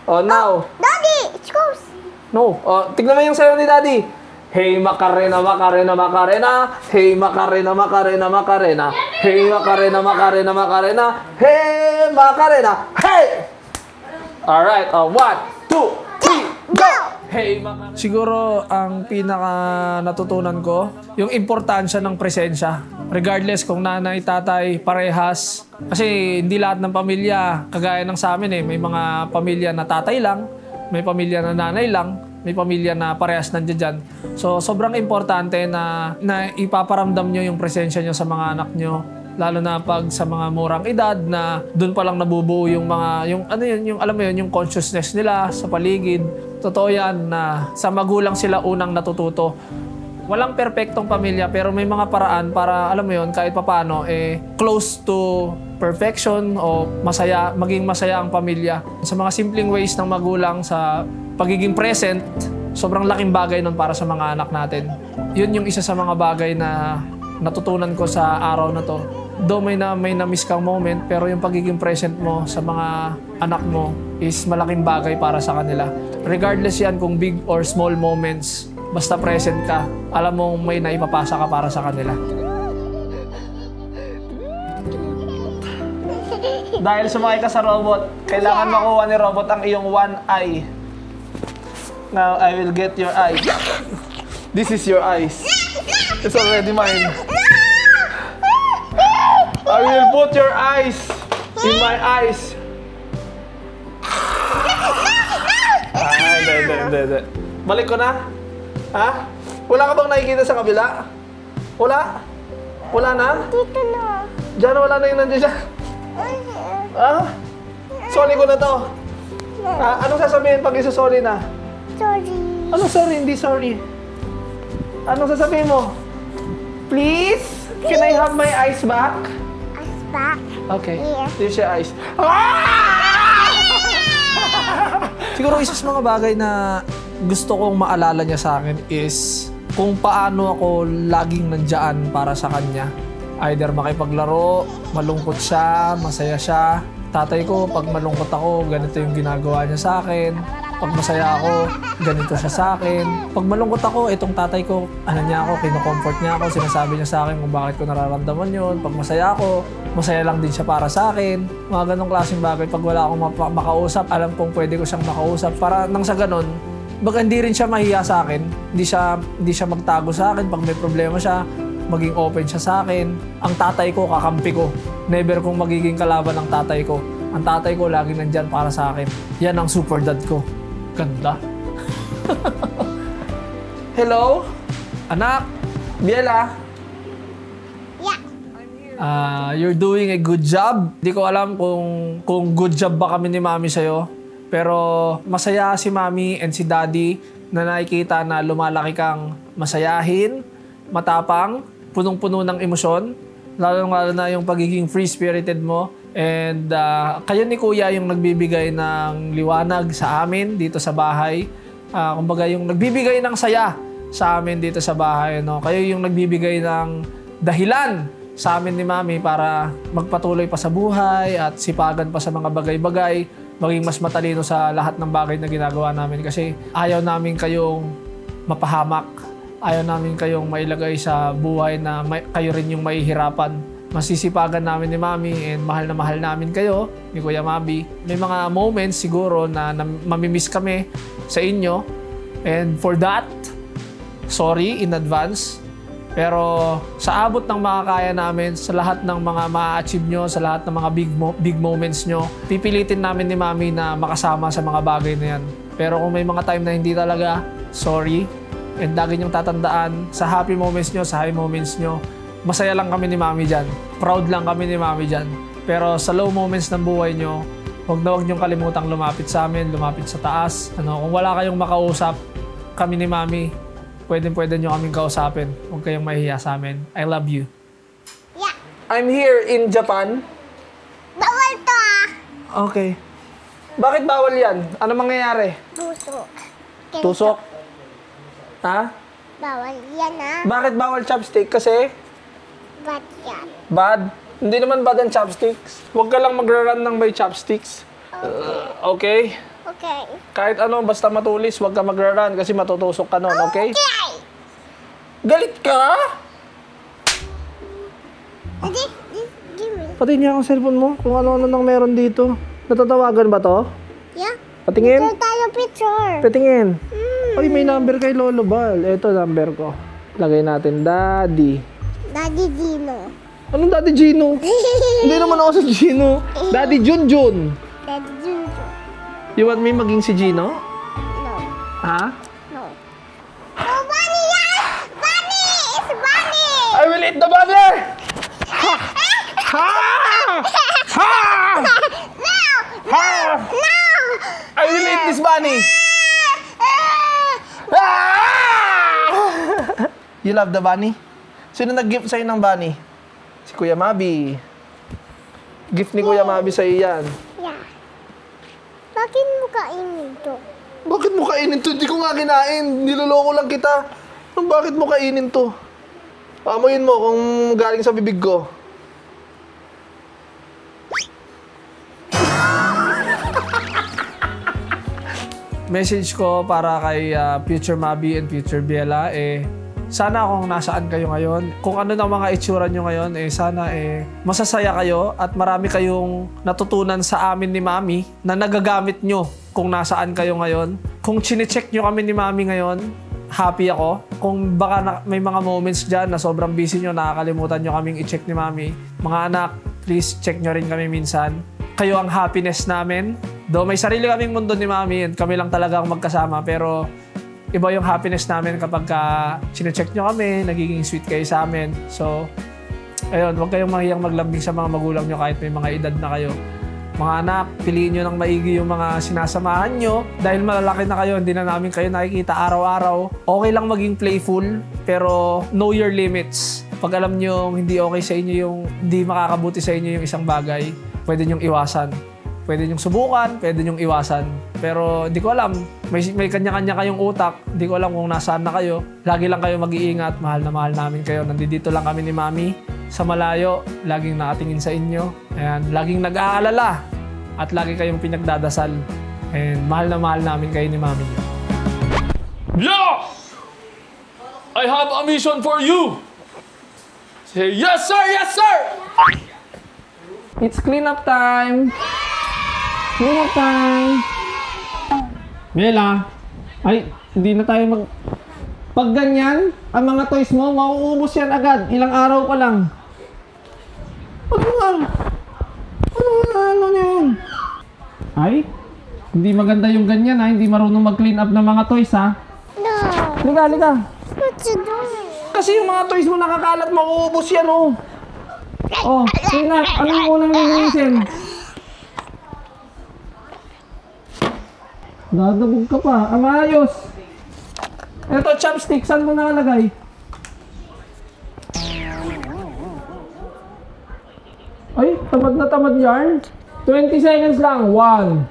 Oh, now. Daddy, it's close. No. Tignan mo yung sayo ni Daddy. Hey, Macarena, Macarena, Macarena. Hey, Macarena, Macarena, Macarena. Hey, Macarena, Macarena, Macarena. Hey, Macarena. Hey! Alright, 1, 2, 3, go! Hey, Macarena. Siguro, ang pinaka natutunan ko, yung importansya ng presensya. Regardless kung nanay, tatay, parehas. Kasi hindi lahat ng pamilya, kagaya ng sa amin may mga pamilya na tatay lang, may pamilya na nanay lang, may pamilya na parehas nandiyan dyan. So, sobrang importante na ipaparamdam nyo yung presensya nyo sa mga anak nyo. Lalo na pag sa mga murang edad na doon pa lang nabubuo yung mga, yung alam mo yun, yung consciousness nila sa paligid. Totoo yan na sa magulang sila unang natututo. Walang perpektong pamilya pero may mga paraan para, alam mo yun, kahit papaano, close to perfection o masaya, maging masaya ang pamilya. Sa mga simpleng ways ng magulang sa pagiging present, sobrang laking bagay nun para sa mga anak natin. Yun yung isa sa mga bagay na natutunan ko sa araw na to. Though may na-miss kang moment, pero yung pagiging present mo sa mga anak mo is malaking bagay para sa kanila. Regardless yan kung big or small moments, basta present ka, alam mong may naipapasa ka para sa kanila. Dahil sumakay ka sa robot, kailangan makuha ni robot ang iyong one eye. Now, I will get your eyes. This is your eyes. It's already mine. I will put your eyes in my eyes. Hindi. Balik ko na? Ha? Wala ka bang nakikita sa kabila? Wala? Wala na? Dito na. Diyan, wala na yung nandiyan dyan. Ah? Sorry ko na to. Anong sasabihin pag isa-sorry na? Sorry. Anong sorry? Hindi sorry. Anong sasabihin mo? Please? Can I have my eyes back? Eyes back. Okay. Yes. Here's your eyes. Siguro isa sa mga bagay na gusto kong maalala niya sa akin is kung paano ako laging nandyan para sa kanya. Either makipaglaro, malungkot siya, masaya siya. Tatay ko, pag malungkot ako, ganito yung ginagawa niya sa akin. Pag masaya ako, ganito siya sa akin. Pag malungkot ako, itong tatay ko, kino-comfort niya ako, sinasabi niya sa akin kung bakit ko nararamdaman yun. Pag masaya ako, masaya lang din siya para sa akin. Mga ganong klaseng bagay. Pag wala akong makausap, alam kong pwede ko siyang makausap. Para nang sa ganon, baga hindi rin siya mahiya sa akin. Hindi siya magtago sa akin. Pag may problema siya, maging open siya sa akin. Ang tatay ko, kakampi ko. Never kong magiging kalaban ng tatay ko. Ang tatay ko, laging nandyan para sa akin. Yan ang super dad ko. Ganda. Hello? Anak? Biela? Yeah. You're doing a good job. Hindi ko alam kung good job ba kami ni Mami sa'yo. Pero masaya si Mami and si Daddy na nakikita na lumalaki kang masayahin, matapang, punong-puno ng emosyon. Lalo na yung pagiging free-spirited mo. And kayo ni Kuya yung nagbibigay ng liwanag sa amin dito sa bahay. Kumbaga yung nagbibigay ng saya sa amin dito sa bahay. No? Kayo yung nagbibigay ng dahilan sa amin ni Mami para magpatuloy pa sa buhay at sipagan pa sa mga bagay-bagay. Maging mas matalino sa lahat ng bagay na ginagawa namin. Kasi ayaw namin kayong mapahamak. Ayaw namin kayong mailagay sa buhay na kayo rin yung mahihirapan. Masisipagan namin ni Mami and mahal na mahal namin kayo, ni Kuya Mabi. May mga moments siguro na mamimiss kami sa inyo. And for that, sorry in advance. Pero sa abot ng makakaya namin, sa lahat ng mga ma-achieve nyo, sa lahat ng mga big moments nyo, pipilitin namin ni Mami na makasama sa mga bagay na yan. Pero kung may mga time na hindi talaga, sorry. And lagi nyong tatandaan, sa happy moments nyo, sa high moments nyo, masaya lang kami ni Mami dyan. Proud lang kami ni Mami dyan. Pero sa low moments ng buhay nyo, huwag nyong kalimutang lumapit sa amin, lumapit sa taas. Kung wala kayong makausap, kami ni Mami, pwede nyo kaming kausapin. Huwag kayong mahihiya sa amin. I love you. Yeah. I'm here in Japan. Bawal to Okay. Bakit bawal yan? Ano mangyayari? Tusok. Tusok? Ha? Bawal yan Bakit bawal chopstick? Kasi? Ba't yan? Bad? Hindi naman bad ang chopsticks. Huwag ka lang magra-run ng may chopsticks. Okay? Okay. Kahit ano, basta matulis, huwag ka magra-run kasi matutusok ka nun, okay? Okay. Galit ka? Hindi Patingin niya ang cellphone mo kung ano-ano nang meron dito. Natatawagan ba to? Yeah. Patingin. Picture tayo, picture. Patingin. Ay, may number kay Lolo Bal. Ito, number ko. Lagay natin, Daddy. Daddy Gino. Anong Daddy Gino? Hindi naman ako si Gino. Daddy Junjun. Daddy Gino. You want me maging si Gino? No. Ha? No. Oh, bunny yan! Bunny! It's bunny! I will eat the bunny! Ha! Ha! Ha! No! Ha! No! I will eat this bunny! You love the bunny? Sino nag-gift sa'yo ng bunny? Si Kuya Mabi. Gift ni Kuya Mabi sa'yo yan. Yeah. Bakit mo kainin to? Bakit mo kainin to? Hindi ko nga kinain. Niloloko lang kita. Bakit mo kainin to? Amoyin mo kung galing sa bibig ko. Message ko para kay Future Mabi and Future Biela, sana kung nasaan kayo ngayon, kung ano na mga itsura nyo ngayon, sana masasaya kayo at marami kayong natutunan sa amin ni Mami na nagagamit nyo kung nasaan kayo ngayon. Kung chinecheck nyo kami ni Mami ngayon, happy ako. Kung baka may mga moments dyan na sobrang busy nyo, nakakalimutan nyo kaming i-check ni Mami, mga anak, please check nyo rin kami minsan. Kayo ang happiness namin. Though may sarili kaming mundo ni Mami at kami lang talaga ang magkasama, pero iba yung happiness namin kapag chinecheck nyo kami, nagiging sweet kayo sa amin. So, ayun, huwag kayong mahiyang maglambing sa mga magulang nyo kahit may mga edad na kayo. Mga anak, piliin nyo ng maigi yung mga sinasamahan nyo. Dahil malalaki na kayo, hindi na namin kayo nakikita araw-araw. Okay lang maging playful, pero know your limits. Pag alam nyo hindi okay sa inyo yung, hindi makakabuti sa inyo yung isang bagay, pwede nyong iwasan. Pwede nyong subukan, pwede nyong iwasan. Pero di ko alam, may kanya-kanya kayong utak. Di ko alam kung nasaan na kayo. Lagi lang kayo mag-iingat. Mahal na mahal namin kayo. Nandito lang kami ni Mami sa malayo. Laging nakatingin sa inyo. Ayan, laging nag-aalala. At lagi kayong pinagdadasal. And mahal na mahal namin kayo ni Mami nyo. Yeah! I have a mission for you! Say, yes sir! Yes sir! It's cleanup time! Cleanup time! Bella, ay, hindi na tayo Pag ganyan, ang mga toys mo, mauubos yan agad. Ilang araw pa lang. Ano na yan? Ay, hindi maganda yung ganyan ha. Hindi marunong mag-clean up ng mga toys ha. No. Liga. What you doing? Kasi yung mga toys mo nakakalat, mauubos yan oh. Oh, clean up. Anong unang linisin? Dadabog ka pa. Ang ayos. Ito, chopstick. Saan mo nakalagay? Ay, tamad na tamad yarn. 20 seconds lang. 1,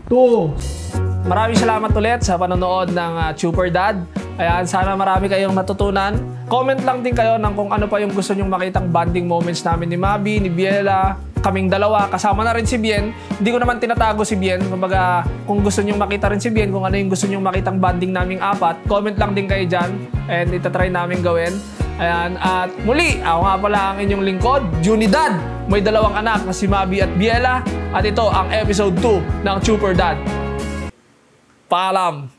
2. Maraming salamat ulit sa panonood ng Super Dad. Ayan, sana marami kayong natutunan. Comment lang din kayo ng kung ano pa yung gusto nyong makitang bonding moments namin ni Mabi, ni Biela, kaming dalawa. Kasama na rin si Bien. Hindi ko naman tinatago si Bien. Kumbaga, kung gusto nyong makita rin si Bien, kung ano yung gusto nyong makitang bonding naming apat, comment lang din kayo dyan. And itatry namin gawin. Ayan, at muli, ako nga pala ang inyong lingkod, Junidad. May dalawang anak na si Mabi at Biela. At ito ang episode 2 ng Super Dad. Paalam!